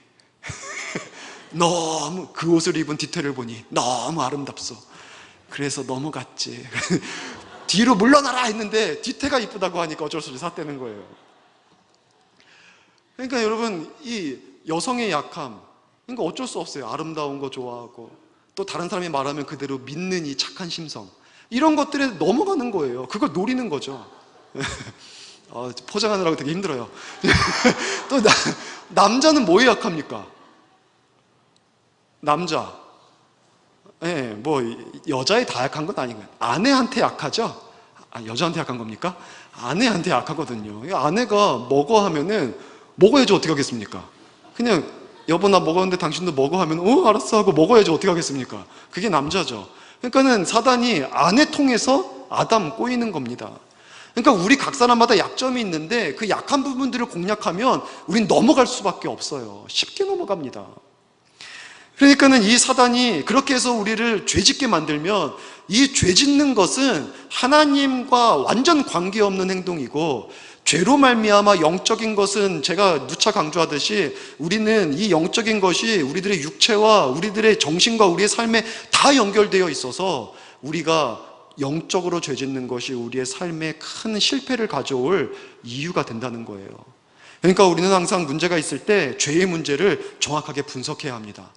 너무, 그 옷을 입은 뒤태를 보니 너무 아름답소. 그래서 넘어갔지. 뒤로 물러나라 했는데 뒤태가 이쁘다고 하니까 어쩔 수 없이 샀다는 거예요. 그러니까 여러분, 이 여성의 약함, 그러니까 어쩔 수 없어요. 아름다운 거 좋아하고, 또 다른 사람이 말하면 그대로 믿는 이 착한 심성, 이런 것들에 넘어가는 거예요. 그걸 노리는 거죠. 포장하느라고 되게 힘들어요. 또 남자는 뭐에 약합니까? 남자, 뭐 여자에 다 약한 건 아닌 거예요. 아내한테 약하죠? 여자한테 약한 겁니까? 아내한테 약하거든요. 아내가 먹어 하면은 먹어야지 어떻게 하겠습니까? 그냥 여보 나 먹었는데 당신도 먹어 하면 알았어 하고 먹어야지 어떻게 하겠습니까? 그게 남자죠. 그러니까는 사단이 아내 통해서 아담 꼬이는 겁니다. 그러니까 우리 각 사람마다 약점이 있는데 그 약한 부분들을 공략하면 우린 넘어갈 수밖에 없어요. 쉽게 넘어갑니다. 그러니까는 이 사단이 그렇게 해서 우리를 죄짓게 만들면, 이 죄짓는 것은 하나님과 완전 관계없는 행동이고, 죄로 말미암아 영적인 것은 제가 누차 강조하듯이 우리는 이 영적인 것이 우리들의 육체와 우리들의 정신과 우리의 삶에 다 연결되어 있어서 우리가 영적으로 죄짓는 것이 우리의 삶에 큰 실패를 가져올 이유가 된다는 거예요. 그러니까 우리는 항상 문제가 있을 때 죄의 문제를 정확하게 분석해야 합니다.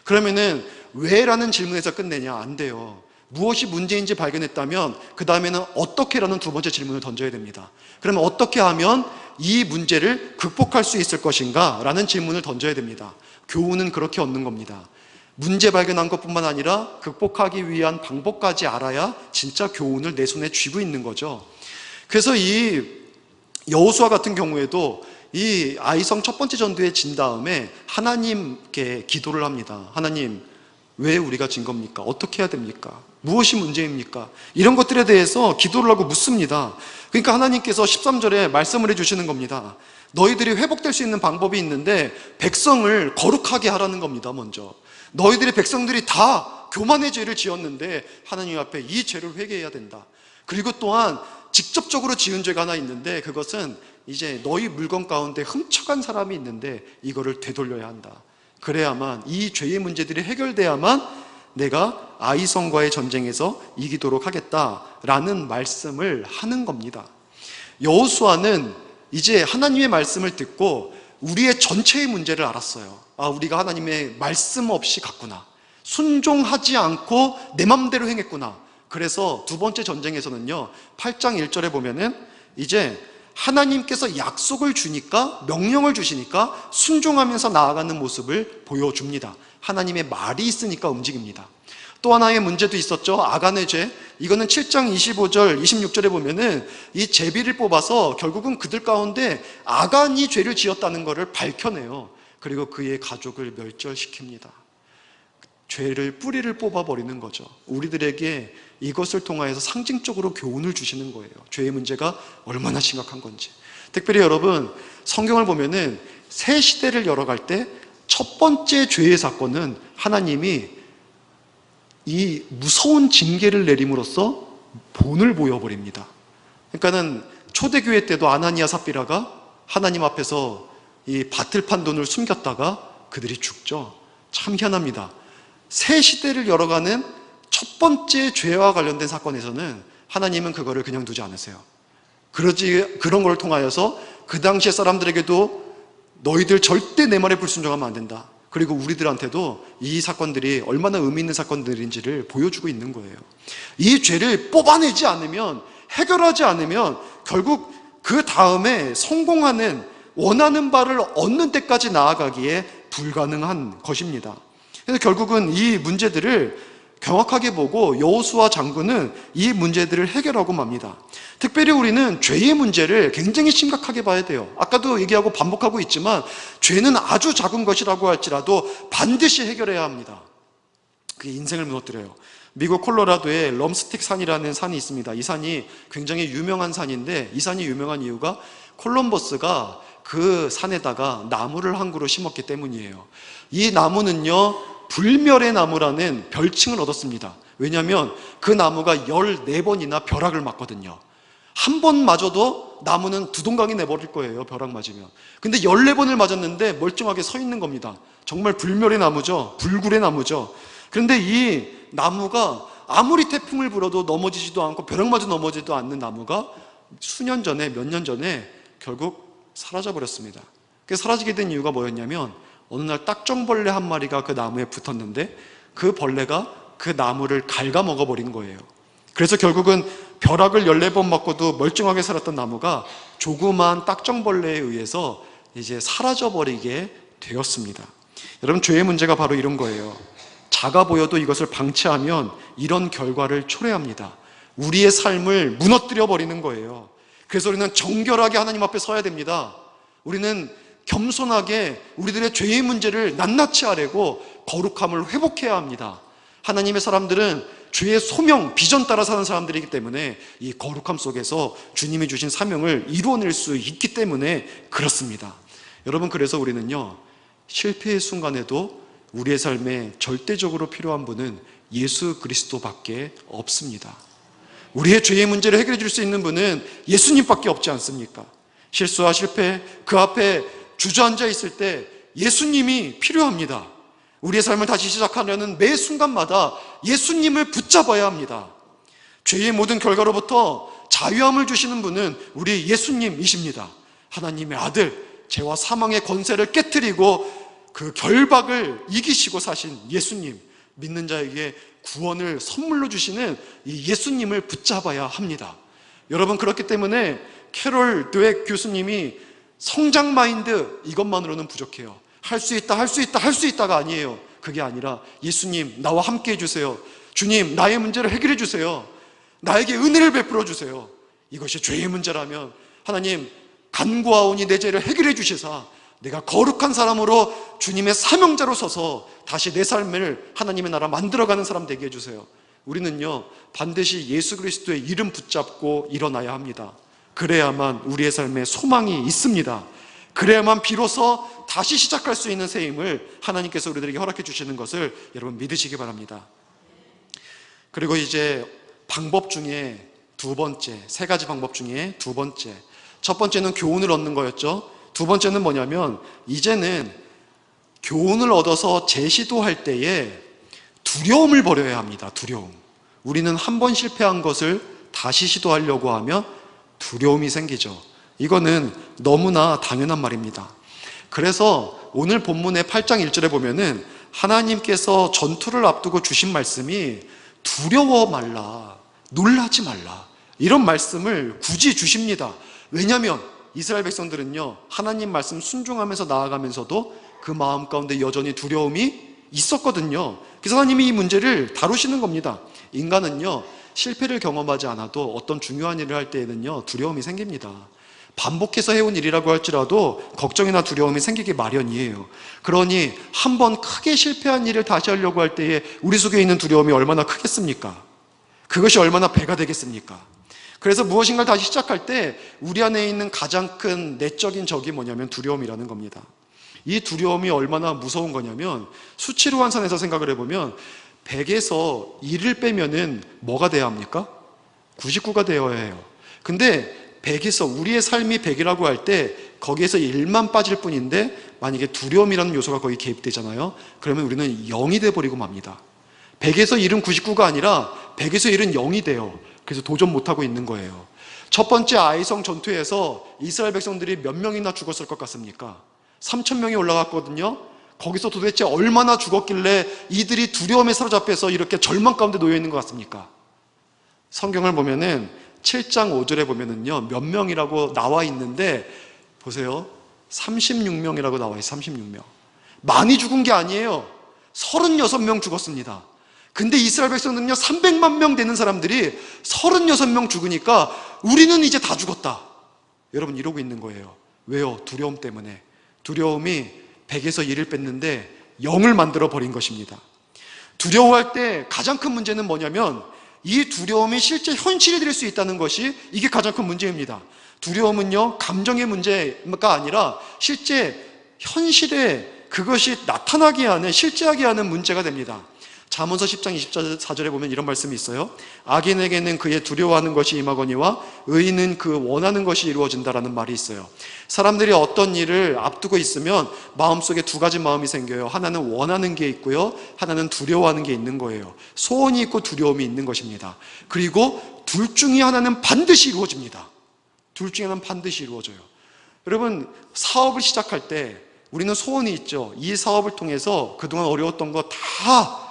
그러면은 왜라는 질문에서 끝내냐? 안 돼요. 무엇이 문제인지 발견했다면 그 다음에는 어떻게라는 두 번째 질문을 던져야 됩니다. 그러면 어떻게 하면 이 문제를 극복할 수 있을 것인가? 라는 질문을 던져야 됩니다. 교훈은 그렇게 얻는 겁니다. 문제 발견한 것뿐만 아니라 극복하기 위한 방법까지 알아야 진짜 교훈을 내 손에 쥐고 있는 거죠. 그래서 이 여호수아 같은 경우에도 이 아이성 첫 번째 전투에 진 다음에 하나님께 기도를 합니다. 하나님, 왜 우리가 진 겁니까? 어떻게 해야 됩니까? 무엇이 문제입니까? 이런 것들에 대해서 기도를 하고 묻습니다. 그러니까 하나님께서 13절에 말씀을 해주시는 겁니다. 너희들이 회복될 수 있는 방법이 있는데 백성을 거룩하게 하라는 겁니다. 먼저 너희들의 백성들이 다 교만의 죄를 지었는데 하나님 앞에 이 죄를 회개해야 된다. 그리고 또한 직접적으로 지은 죄가 하나 있는데, 그것은 이제 너희 물건 가운데 훔쳐간 사람이 있는데 이거를 되돌려야 한다. 그래야만, 이 죄의 문제들이 해결돼야만 내가 아이성과의 전쟁에서 이기도록 하겠다라는 말씀을 하는 겁니다. 여호수아는 이제 하나님의 말씀을 듣고 우리의 전체의 문제를 알았어요. 우리가 하나님의 말씀 없이 갔구나, 순종하지 않고 내 맘대로 행했구나. 그래서 두 번째 전쟁에서는요, 8장 1절에 보면은 이제 하나님께서 약속을 주니까, 명령을 주시니까 순종하면서 나아가는 모습을 보여줍니다. 하나님의 말이 있으니까 움직입니다. 또 하나의 문제도 있었죠. 아간의 죄. 이거는 7장 25절, 26절에 보면은 이 제비를 뽑아서 결국은 그들 가운데 아간이 죄를 지었다는 것을 밝혀내요. 그리고 그의 가족을 멸절시킵니다. 죄를, 뿌리를 뽑아버리는 거죠. 우리들에게 이것을 통하여서 상징적으로 교훈을 주시는 거예요. 죄의 문제가 얼마나 심각한 건지. 특별히 여러분, 성경을 보면은 새 시대를 열어갈 때 첫 번째 죄의 사건은 하나님이 이 무서운 징계를 내림으로써 본을 보여버립니다. 그러니까는 초대교회 때도 아나니아 삽비라가 하나님 앞에서 이 밭을 판 돈을 숨겼다가 그들이 죽죠. 참 희한합니다. 새 시대를 열어가는 첫 번째 죄와 관련된 사건에서는 하나님은 그거를 그냥 두지 않으세요. 그런 걸 통하여서 그 당시의 사람들에게도 너희들 절대 내 말에 불순종하면 안 된다. 그리고 우리들한테도 이 사건들이 얼마나 의미 있는 사건들인지를 보여주고 있는 거예요. 이 죄를 뽑아내지 않으면, 해결하지 않으면 결국 그 다음에 성공하는, 원하는 바를 얻는 데까지 나아가기에 불가능한 것입니다. 그래서 결국은 이 문제들을 정확하게 보고 여호수아 장군은 이 문제들을 해결하고 맙니다. 특별히 우리는 죄의 문제를 굉장히 심각하게 봐야 돼요. 아까도 얘기하고 반복하고 있지만 죄는 아주 작은 것이라고 할지라도 반드시 해결해야 합니다. 그게 인생을 무너뜨려요. 미국 콜로라도에 럼스틱 산이라는 산이 있습니다. 이 산이 굉장히 유명한 산인데, 이 산이 유명한 이유가 콜럼버스가 그 산에다가 나무를 한 그루 심었기 때문이에요. 이 나무는요, 불멸의 나무라는 별칭을 얻었습니다. 왜냐하면 그 나무가 14번이나 벼락을 맞거든요. 한 번 맞아도 나무는 두동강이 내버릴 거예요, 벼락 맞으면. 근데 14번을 맞았는데 멀쩡하게 서 있는 겁니다. 정말 불멸의 나무죠. 불굴의 나무죠. 그런데 이 나무가 아무리 태풍을 불어도 넘어지지도 않고 벼락 맞아 넘어지지도 않는 나무가 수년 전에, 몇 년 전에 결국 사라져 버렸습니다. 그 사라지게 된 이유가 뭐였냐면, 어느 날 딱정벌레 한 마리가 그 나무에 붙었는데 그 벌레가 그 나무를 갉아먹어 버린 거예요. 그래서 결국은 벼락을 14번 맞고도 멀쩡하게 살았던 나무가 조그만 딱정벌레에 의해서 이제 사라져 버리게 되었습니다. 여러분, 죄의 문제가 바로 이런 거예요. 작아 보여도 이것을 방치하면 이런 결과를 초래합니다. 우리의 삶을 무너뜨려 버리는 거예요. 그래서 우리는 정결하게 하나님 앞에 서야 됩니다. 우리는 겸손하게 우리들의 죄의 문제를 낱낱이 아뢰고 거룩함을 회복해야 합니다. 하나님의 사람들은 죄의 소명, 비전 따라 사는 사람들이기 때문에 이 거룩함 속에서 주님이 주신 사명을 이루어낼 수 있기 때문에 그렇습니다. 여러분, 그래서 우리는요, 실패의 순간에도 우리의 삶에 절대적으로 필요한 분은 예수 그리스도밖에 없습니다. 우리의 죄의 문제를 해결해 줄 수 있는 분은 예수님밖에 없지 않습니까? 실수와 실패, 그 앞에 주저앉아 있을 때 예수님이 필요합니다. 우리의 삶을 다시 시작하려는 매 순간마다 예수님을 붙잡아야 합니다. 죄의 모든 결과로부터 자유함을 주시는 분은 우리 예수님이십니다. 하나님의 아들, 죄와 사망의 권세를 깨트리고 그 결박을 이기시고 사신 예수님, 믿는 자에게 구원을 선물로 주시는 이 예수님을 붙잡아야 합니다. 여러분, 그렇기 때문에 캐롤 드웩 교수님이 성장 마인드, 이것만으로는 부족해요. 할 수 있다, 할 수 있다, 할 수 있다가 아니에요. 그게 아니라 예수님, 나와 함께 해주세요. 주님, 나의 문제를 해결해 주세요. 나에게 은혜를 베풀어 주세요. 이것이 죄의 문제라면 하나님, 간구하오니 내 죄를 해결해 주시사 내가 거룩한 사람으로 주님의 사명자로 서서 다시 내 삶을 하나님의 나라 만들어가는 사람 되게 해주세요. 우리는요, 반드시 예수 그리스도의 이름 붙잡고 일어나야 합니다. 그래야만 우리의 삶에 소망이 있습니다. 그래야만 비로소 다시 시작할 수 있는 새 힘을 하나님께서 우리들에게 허락해 주시는 것을 여러분 믿으시기 바랍니다. 그리고 이제 방법 중에 두 번째, 세 가지 방법 중에 두 번째, 첫 번째는 교훈을 얻는 거였죠. 두 번째는 뭐냐면, 이제는 교훈을 얻어서 재시도할 때에 두려움을 버려야 합니다. 두려움. 우리는 한 번 실패한 것을 다시 시도하려고 하면 두려움이 생기죠. 이거는 너무나 당연한 말입니다. 그래서 오늘 본문의 8장 1절에 보면은 하나님께서 전투를 앞두고 주신 말씀이 두려워 말라, 놀라지 말라, 이런 말씀을 굳이 주십니다. 왜냐하면 이스라엘 백성들은요, 하나님 말씀 순종하면서 나아가면서도 그 마음 가운데 여전히 두려움이 있었거든요. 그래서 하나님이 이 문제를 다루시는 겁니다. 인간은요, 실패를 경험하지 않아도 어떤 중요한 일을 할 때에는요, 두려움이 생깁니다. 반복해서 해온 일이라고 할지라도 걱정이나 두려움이 생기기 마련이에요. 그러니 한번 크게 실패한 일을 다시 하려고 할 때에 우리 속에 있는 두려움이 얼마나 크겠습니까? 그것이 얼마나 배가 되겠습니까? 그래서 무엇인가를 다시 시작할 때 우리 안에 있는 가장 큰 내적인 적이 뭐냐면 두려움이라는 겁니다. 이 두려움이 얼마나 무서운 거냐면, 수치로 환산해서 생각을 해보면 100에서 1을 빼면은 뭐가 돼야 합니까? 99가 되어야 해요. 근데 100에서, 우리의 삶이 100이라고 할 때 거기에서 1만 빠질 뿐인데 만약에 두려움이라는 요소가 거기 개입되잖아요. 그러면 우리는 0이 돼버리고 맙니다. 100에서 1은 99가 아니라 100에서 1은 0이 돼요. 그래서 도전 못하고 있는 거예요. 첫 번째 아이성 전투에서 이스라엘 백성들이 몇 명이나 죽었을 것 같습니까? 3,000명이 올라갔거든요. 거기서 도대체 얼마나 죽었길래 이들이 두려움에 사로잡혀서 이렇게 절망 가운데 놓여 있는 것 같습니까? 성경을 보면은 7장 5절에 보면은요, 몇 명이라고 나와 있는데, 보세요. 36명이라고 나와 있어요. 36명. 많이 죽은 게 아니에요. 36명 죽었습니다. 근데 이스라엘 백성들은요, 300만 명 되는 사람들이 36명 죽으니까 우리는 이제 다 죽었다. 여러분, 이러고 있는 거예요. 왜요? 두려움 때문에. 두려움이 100에서 1을 뺐는데 0을 만들어 버린 것입니다. 두려워할 때 가장 큰 문제는 뭐냐면, 이 두려움이 실제 현실이 될 수 있다는 것이, 이게 가장 큰 문제입니다. 두려움은요, 감정의 문제가 아니라 실제 현실에 그것이 나타나게 하는, 실제하게 하는 문제가 됩니다. 잠언서 10장 24절에 보면 이런 말씀이 있어요. 악인에게는 그의 두려워하는 것이 임하거니와 의인은 그 원하는 것이 이루어진다라는 말이 있어요. 사람들이 어떤 일을 앞두고 있으면 마음속에 두 가지 마음이 생겨요. 하나는 원하는 게 있고요, 하나는 두려워하는 게 있는 거예요. 소원이 있고 두려움이 있는 것입니다. 그리고 둘 중에 하나는 반드시 이루어집니다. 둘 중에 하나는 반드시 이루어져요. 여러분, 사업을 시작할 때 우리는 소원이 있죠. 이 사업을 통해서 그동안 어려웠던 거 다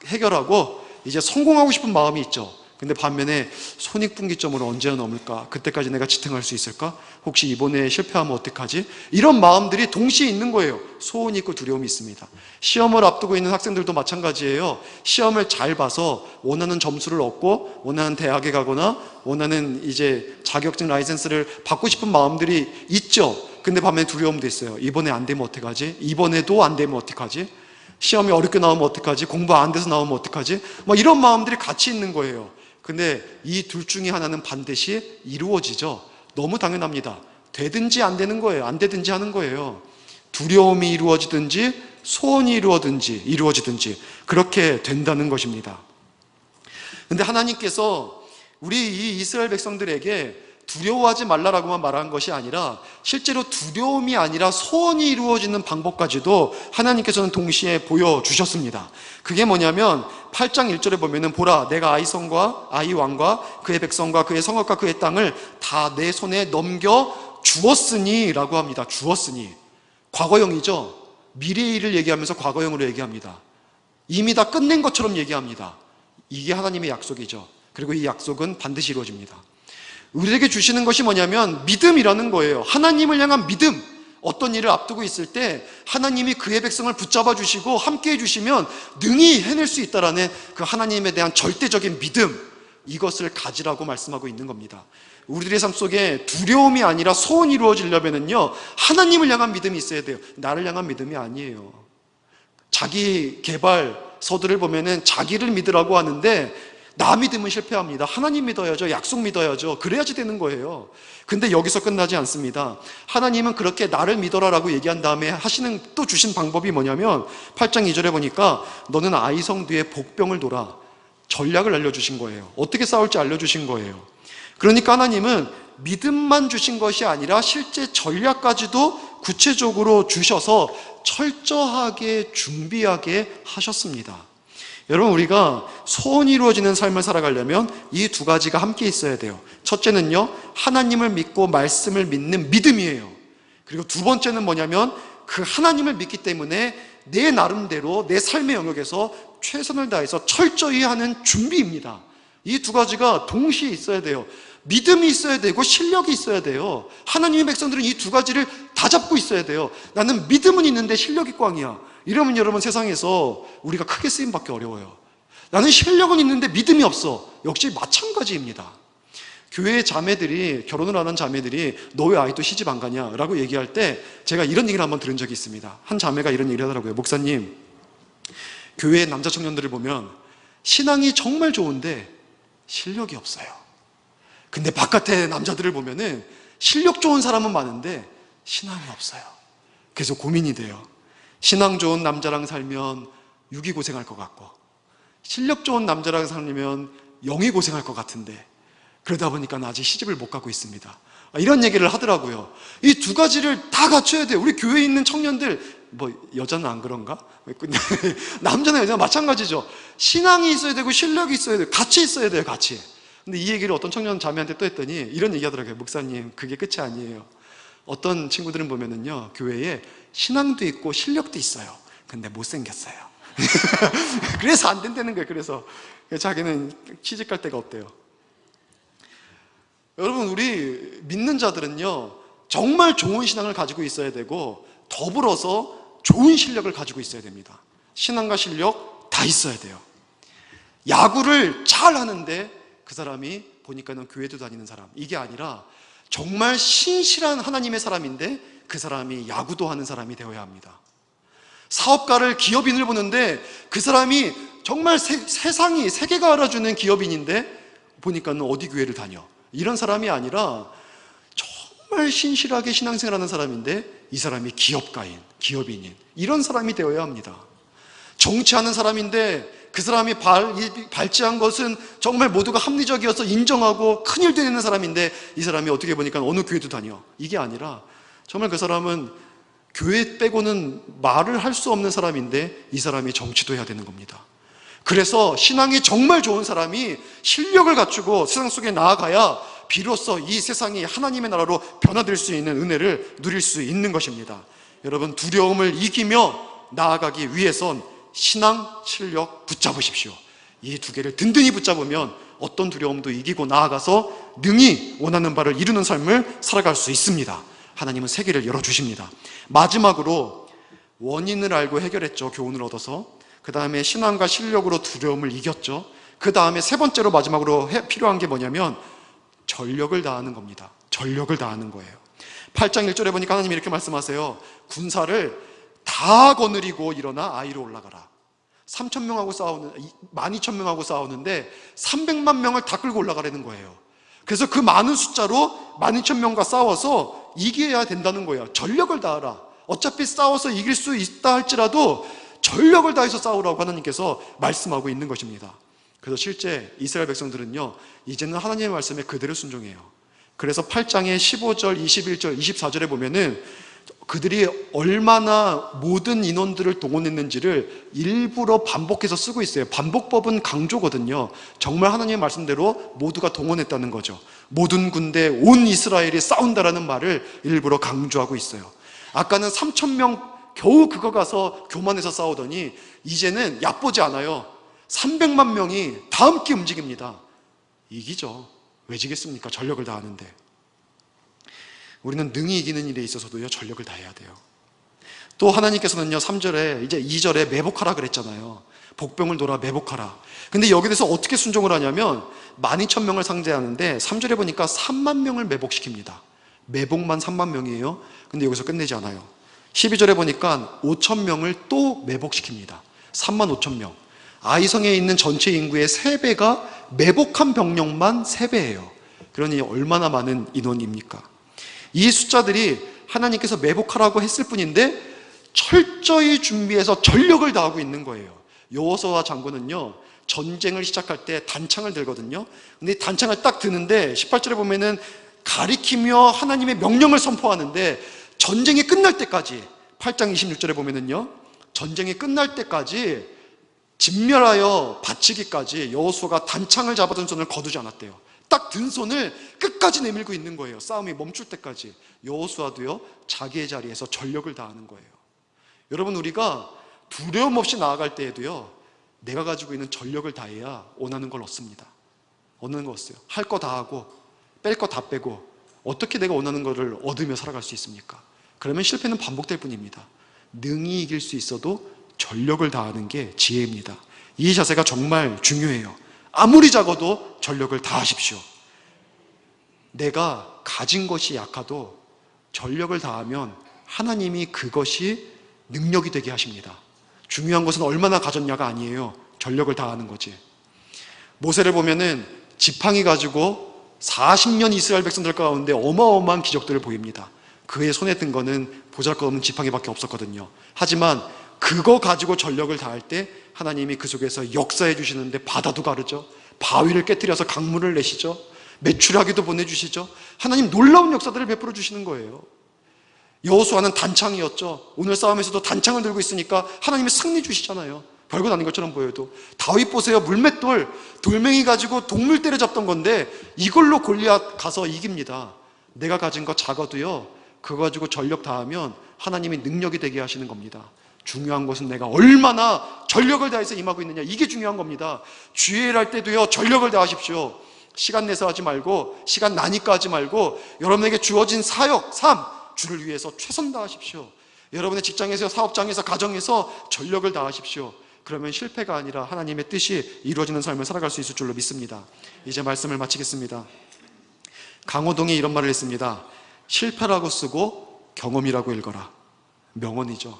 해결하고 이제 성공하고 싶은 마음이 있죠. 근데 반면에 손익분기점으로 언제나 넘을까? 그때까지 내가 지탱할 수 있을까? 혹시 이번에 실패하면 어떡하지? 이런 마음들이 동시에 있는 거예요. 소원이 있고 두려움이 있습니다. 시험을 앞두고 있는 학생들도 마찬가지예요. 시험을 잘 봐서 원하는 점수를 얻고 원하는 대학에 가거나 원하는 이제 자격증 라이센스를 받고 싶은 마음들이 있죠. 근데 반면에 두려움도 있어요. 이번에 안 되면 어떡하지? 이번에도 안 되면 어떡하지? 시험이 어렵게 나오면 어떡하지? 공부 안 돼서 나오면 어떡하지? 막 이런 마음들이 같이 있는 거예요. 근데 이 둘 중에 하나는 반드시 이루어지죠. 너무 당연합니다. 되든지 안 되는 거예요. 안 되든지 하는 거예요. 두려움이 이루어지든지 소원이 이루어지든지 그렇게 된다는 것입니다. 근데 하나님께서 우리 이 이스라엘 백성들에게 두려워하지 말라라고만 말한 것이 아니라 실제로 두려움이 아니라 소원이 이루어지는 방법까지도 하나님께서는 동시에 보여주셨습니다. 그게 뭐냐면 8장 1절에 보면은 보라, 내가 아이성과 아이 왕과 그의 백성과 그의 성읍과 그의 땅을 다 내 손에 넘겨 주었으니 라고 합니다. 주었으니. 과거형이죠. 미래의 일을 얘기하면서 과거형으로 얘기합니다. 이미 다 끝낸 것처럼 얘기합니다. 이게 하나님의 약속이죠. 그리고 이 약속은 반드시 이루어집니다. 우리에게 주시는 것이 뭐냐면 믿음이라는 거예요. 하나님을 향한 믿음. 어떤 일을 앞두고 있을 때 하나님이 그의 백성을 붙잡아 주시고 함께 해주시면 능히 해낼 수 있다라는 그 하나님에 대한 절대적인 믿음, 이것을 가지라고 말씀하고 있는 겁니다. 우리들의 삶 속에 두려움이 아니라 소원이 이루어지려면요, 하나님을 향한 믿음이 있어야 돼요. 나를 향한 믿음이 아니에요. 자기 개발서들을 보면은 자기를 믿으라고 하는데 나 믿으면 실패합니다. 하나님 믿어야죠. 약속 믿어야죠. 그래야지 되는 거예요. 근데 여기서 끝나지 않습니다. 하나님은 그렇게 나를 믿어라라고 얘기한 다음에 하시는 또 주신 방법이 뭐냐면 8장 2절에 보니까 너는 아이성 뒤에 복병을 돌아. 전략을 알려주신 거예요. 어떻게 싸울지 알려주신 거예요. 그러니까 하나님은 믿음만 주신 것이 아니라 실제 전략까지도 구체적으로 주셔서 철저하게 준비하게 하셨습니다. 여러분, 우리가 소원이 이루어지는 삶을 살아가려면 이 두 가지가 함께 있어야 돼요. 첫째는요, 하나님을 믿고 말씀을 믿는 믿음이에요. 그리고 두 번째는 뭐냐면 그 하나님을 믿기 때문에 내 나름대로 내 삶의 영역에서 최선을 다해서 철저히 하는 준비입니다. 이 두 가지가 동시에 있어야 돼요. 믿음이 있어야 되고 실력이 있어야 돼요. 하나님의 백성들은 이 두 가지를 다 잡고 있어야 돼요. 나는 믿음은 있는데 실력이 꽝이야. 이러면 여러분, 세상에서 우리가 크게 쓰임받기 어려워요. 나는 실력은 있는데 믿음이 없어. 역시 마찬가지입니다. 교회 자매들이, 결혼을 안 한 자매들이 너 왜 아직도 시집 안 가냐? 라고 얘기할 때 제가 이런 얘기를 한번 들은 적이 있습니다. 한 자매가 이런 얘기를 하더라고요. 목사님, 교회 남자 청년들을 보면 신앙이 정말 좋은데 실력이 없어요. 근데 바깥에 남자들을 보면은 실력 좋은 사람은 많은데 신앙이 없어요. 그래서 고민이 돼요. 신앙 좋은 남자랑 살면 육이 고생할 것 같고, 실력 좋은 남자랑 살면 영이 고생할 것 같은데, 그러다 보니까 나 아직 시집을 못 가고 있습니다. 이런 얘기를 하더라고요. 이 두 가지를 다 갖춰야 돼요. 우리 교회에 있는 청년들, 뭐 여자는 안 그런가? 남자나 여자나 마찬가지죠. 신앙이 있어야 되고 실력이 있어야 돼요. 같이 있어야 돼요. 같이. 근데 이 얘기를 어떤 청년 자매한테 또 했더니 이런 얘기 하더라고요. 목사님, 그게 끝이 아니에요. 어떤 친구들은 보면은요, 교회에 신앙도 있고 실력도 있어요. 근데 못생겼어요. 그래서 안 된다는 거예요. 그래서 자기는 취직할 데가 없대요. 여러분, 우리 믿는 자들은요, 정말 좋은 신앙을 가지고 있어야 되고 더불어서 좋은 실력을 가지고 있어야 됩니다. 신앙과 실력 다 있어야 돼요. 야구를 잘 하는데 그 사람이 보니까는 교회도 다니는 사람, 이게 아니라 정말 신실한 하나님의 사람인데 그 사람이 야구도 하는 사람이 되어야 합니다. 사업가를, 기업인을 보는데 그 사람이 정말 세상이, 세계가 알아주는 기업인인데 보니까는 어디 교회를 다녀, 이런 사람이 아니라 정말 신실하게 신앙생활하는 사람인데 이 사람이 기업가인, 기업인인, 이런 사람이 되어야 합니다. 정치하는 사람인데 그 사람이 발제한 것은 정말 모두가 합리적이어서 인정하고 큰일 되는 사람인데 이 사람이 어떻게 보니까 어느 교회도 다녀, 이게 아니라 정말 그 사람은 교회 빼고는 말을 할 수 없는 사람인데 이 사람이 정치도 해야 되는 겁니다. 그래서 신앙이 정말 좋은 사람이 실력을 갖추고 세상 속에 나아가야 비로소 이 세상이 하나님의 나라로 변화될 수 있는 은혜를 누릴 수 있는 것입니다. 여러분, 두려움을 이기며 나아가기 위해선 신앙, 실력 붙잡으십시오. 이 두 개를 든든히 붙잡으면 어떤 두려움도 이기고 나아가서 능히 원하는 바를 이루는 삶을 살아갈 수 있습니다. 하나님은 세계를 열어주십니다. 마지막으로 원인을 알고 해결했죠. 교훈을 얻어서. 그 다음에 신앙과 실력으로 두려움을 이겼죠. 그 다음에 세 번째로 마지막으로 필요한 게 뭐냐면 전력을 다하는 겁니다. 전력을 다하는 거예요. 8장 1절에 보니까 하나님이 이렇게 말씀하세요. 군사를 다 거느리고 일어나 아이로 올라가라. 12,000명하고 싸우는데 300만 명을 다 끌고 올라가라는 거예요. 그래서 그 많은 숫자로 12,000명과 싸워서 이겨야 된다는 거예요. 전력을 다하라. 어차피 싸워서 이길 수 있다 할지라도 전력을 다해서 싸우라고 하나님께서 말씀하고 있는 것입니다. 그래서 실제 이스라엘 백성들은요, 이제는 하나님의 말씀에 그대로 순종해요. 그래서 8장의 15절, 21절, 24절에 보면은 그들이 얼마나 모든 인원들을 동원했는지를 일부러 반복해서 쓰고 있어요. 반복법은 강조거든요. 정말 하나님의 말씀대로 모두가 동원했다는 거죠. 모든 군대, 온 이스라엘이 싸운다라는 말을 일부러 강조하고 있어요. 아까는 3,000명 겨우 그거 가서 교만해서 싸우더니 이제는 얕보지 않아요. 300만 명이 다 함께 움직입니다. 이기죠. 왜 지겠습니까? 전력을 다하는데. 우리는 능히 이기는 일에 있어서도요, 전력을 다해야 돼요. 또 하나님께서는요, 3절에 이제 2절에 매복하라 그랬잖아요. 복병을 돌아 매복하라. 근데 여기에서 어떻게 순종을 하냐면 12,000명을 상대하는데 3절에 보니까 3만 명을 매복시킵니다. 매복만 3만 명이에요. 근데 여기서 끝내지 않아요. 12절에 보니까 5,000명을 또 매복시킵니다. 35,000명. 아이성에 있는 전체 인구의 3배가 매복한 병력만 3배예요. 그러니 얼마나 많은 인원입니까? 이 숫자들이 하나님께서 매복하라고 했을 뿐인데 철저히 준비해서 전력을 다하고 있는 거예요. 여호수아 장군은요, 전쟁을 시작할 때 단창을 들거든요. 근데 단창을 딱 드는데 18절에 보면은 가리키며 하나님의 명령을 선포하는데 전쟁이 끝날 때까지, 8장 26절에 보면은요, 전쟁이 끝날 때까지 진멸하여 바치기까지 여호수아가 단창을 잡아둔 손을 거두지 않았대요. 딱 든 손을 끝까지 내밀고 있는 거예요. 싸움이 멈출 때까지. 여호수아도요, 자기의 자리에서 전력을 다하는 거예요. 여러분, 우리가 두려움 없이 나아갈 때에도요, 내가 가지고 있는 전력을 다해야 원하는 걸 얻습니다. 원하는 거 얻어요. 할 거 다 하고 뺄 거 다 빼고 어떻게 내가 원하는 거를 얻으며 살아갈 수 있습니까? 그러면 실패는 반복될 뿐입니다. 능히 이길 수 있어도 전력을 다하는 게 지혜입니다. 이 자세가 정말 중요해요. 아무리 작아도 전력을 다하십시오. 내가 가진 것이 약하도 전력을 다하면 하나님이 그것이 능력이 되게 하십니다. 중요한 것은 얼마나 가졌냐가 아니에요. 전력을 다하는 거지. 모세를 보면은 지팡이 가지고 40년 이스라엘 백성들 가운데 어마어마한 기적들을 보입니다. 그의 손에 든 거는 보잘것없는 지팡이밖에 없었거든요. 하지만 그거 가지고 전력을 다할 때 하나님이 그 속에서 역사해 주시는데 바다도 가르죠. 바위를 깨뜨려서 강물을 내시죠. 메추라기도 보내주시죠. 하나님 놀라운 역사들을 베풀어 주시는 거예요. 여호수아는 단창이었죠. 오늘 싸움에서도 단창을 들고 있으니까 하나님이 승리 주시잖아요. 별것 아닌 것처럼 보여도. 다윗 보세요. 물맷돌, 돌멩이 가지고 동물 때려잡던 건데 이걸로 골리앗 가서 이깁니다. 내가 가진 거 작아도요, 그거 가지고 전력 다하면 하나님이 능력이 되게 하시는 겁니다. 중요한 것은 내가 얼마나 전력을 다해서 임하고 있느냐, 이게 중요한 겁니다. 주의 일 할 때도요, 전력을 다하십시오. 시간 내서 하지 말고, 시간 나니까 하지 말고, 여러분에게 주어진 사역, 삶, 주를 위해서 최선 다하십시오. 여러분의 직장에서, 사업장에서, 가정에서 전력을 다하십시오. 그러면 실패가 아니라 하나님의 뜻이 이루어지는 삶을 살아갈 수 있을 줄로 믿습니다. 이제 말씀을 마치겠습니다. 강호동이 이런 말을 했습니다. 실패라고 쓰고 경험이라고 읽어라. 명언이죠.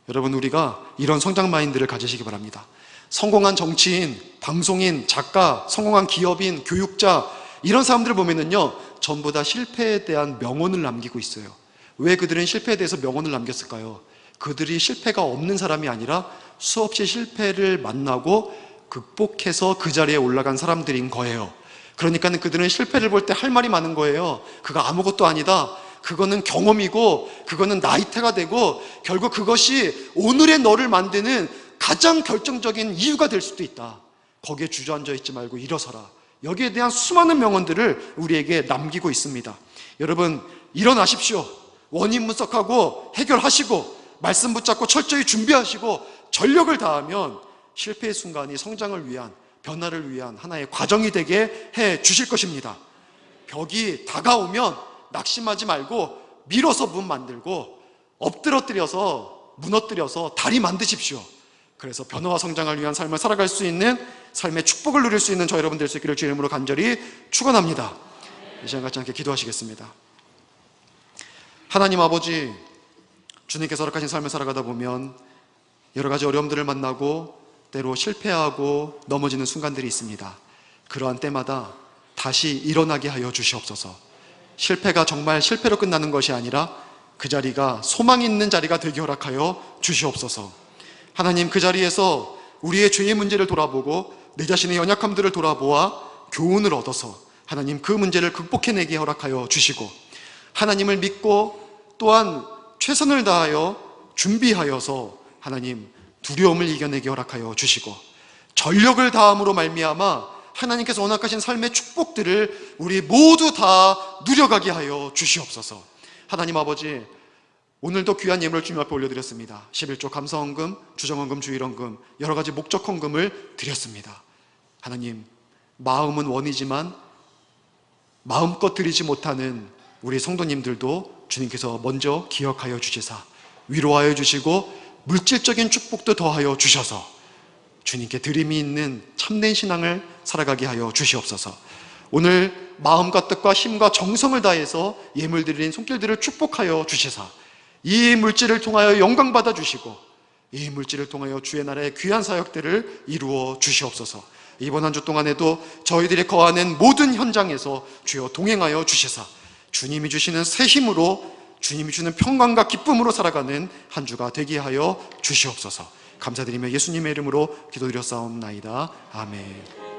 여러분, 우리가 이런 성장 마인드를 가지시기 바랍니다. 성공한 정치인, 방송인, 작가, 성공한 기업인, 교육자, 이런 사람들을 보면은요, 전부 다 실패에 대한 명언을 남기고 있어요. 왜 그들은 실패에 대해서 명언을 남겼을까요? 그들이 실패가 없는 사람이 아니라 수없이 실패를 만나고 극복해서 그 자리에 올라간 사람들인 거예요. 그러니까 그들은 실패를 볼 때 할 말이 많은 거예요. 그거 아무것도 아니다. 그거는 경험이고, 그거는 나이테가 되고, 결국 그것이 오늘의 너를 만드는 가장 결정적인 이유가 될 수도 있다. 거기에 주저앉아 있지 말고 일어서라. 여기에 대한 수많은 명언들을 우리에게 남기고 있습니다. 여러분, 일어나십시오. 원인 분석하고 해결하시고, 말씀 붙잡고 철저히 준비하시고, 전력을 다하면 실패의 순간이 성장을 위한, 변화를 위한 하나의 과정이 되게 해 주실 것입니다. 벽이 다가오면 낙심하지 말고 밀어서 문 만들고, 엎드러뜨려서 무너뜨려서 다리 만드십시오. 그래서 변화와 성장을 위한 삶을 살아갈 수 있는, 삶의 축복을 누릴 수 있는 저 여러분 될 수 있기를 주의 이름으로 간절히 축원합니다. 이 시간 같이 함께 기도하시겠습니다. 하나님 아버지, 주님께서 허락하신 삶을 살아가다 보면 여러 가지 어려움들을 만나고 때로 실패하고 넘어지는 순간들이 있습니다. 그러한 때마다 다시 일어나게 하여 주시옵소서. 실패가 정말 실패로 끝나는 것이 아니라 그 자리가 소망이 있는 자리가 되게 허락하여 주시옵소서. 하나님, 그 자리에서 우리의 죄의 문제를 돌아보고 내 자신의 연약함들을 돌아보아 교훈을 얻어서 하나님 그 문제를 극복해내게 허락하여 주시고, 하나님을 믿고 또한 최선을 다하여 준비하여서 하나님 두려움을 이겨내게 허락하여 주시고, 전력을 다함으로 말미암아 하나님께서 원하신 삶의 축복들을 우리 모두 다 누려가게 하여 주시옵소서. 하나님 아버지, 오늘도 귀한 예물을 주님 앞에 올려드렸습니다. 11조 감사헌금, 주정헌금, 주일헌금, 여러 가지 목적 헌금을 드렸습니다. 하나님, 마음은 원이지만 마음껏 드리지 못하는 우리 성도님들도 주님께서 먼저 기억하여 주시사 위로하여 주시고 물질적인 축복도 더하여 주셔서 주님께 드림이 있는 참된 신앙을 살아가게 하여 주시옵소서. 오늘 마음과 뜻과 힘과 정성을 다해서 예물 드린 손길들을 축복하여 주시사 이 물질을 통하여 영광 받아 주시고, 이 물질을 통하여 주의 나라의 귀한 사역들을 이루어 주시옵소서. 이번 한 주 동안에도 저희들이 거하는 모든 현장에서 주여 동행하여 주시사 주님이 주시는 새 힘으로, 주님이 주는 평강과 기쁨으로 살아가는 한 주가 되게 하여 주시옵소서. 감사드리며 예수님의 이름으로 기도드렸사옵나이다. 아멘.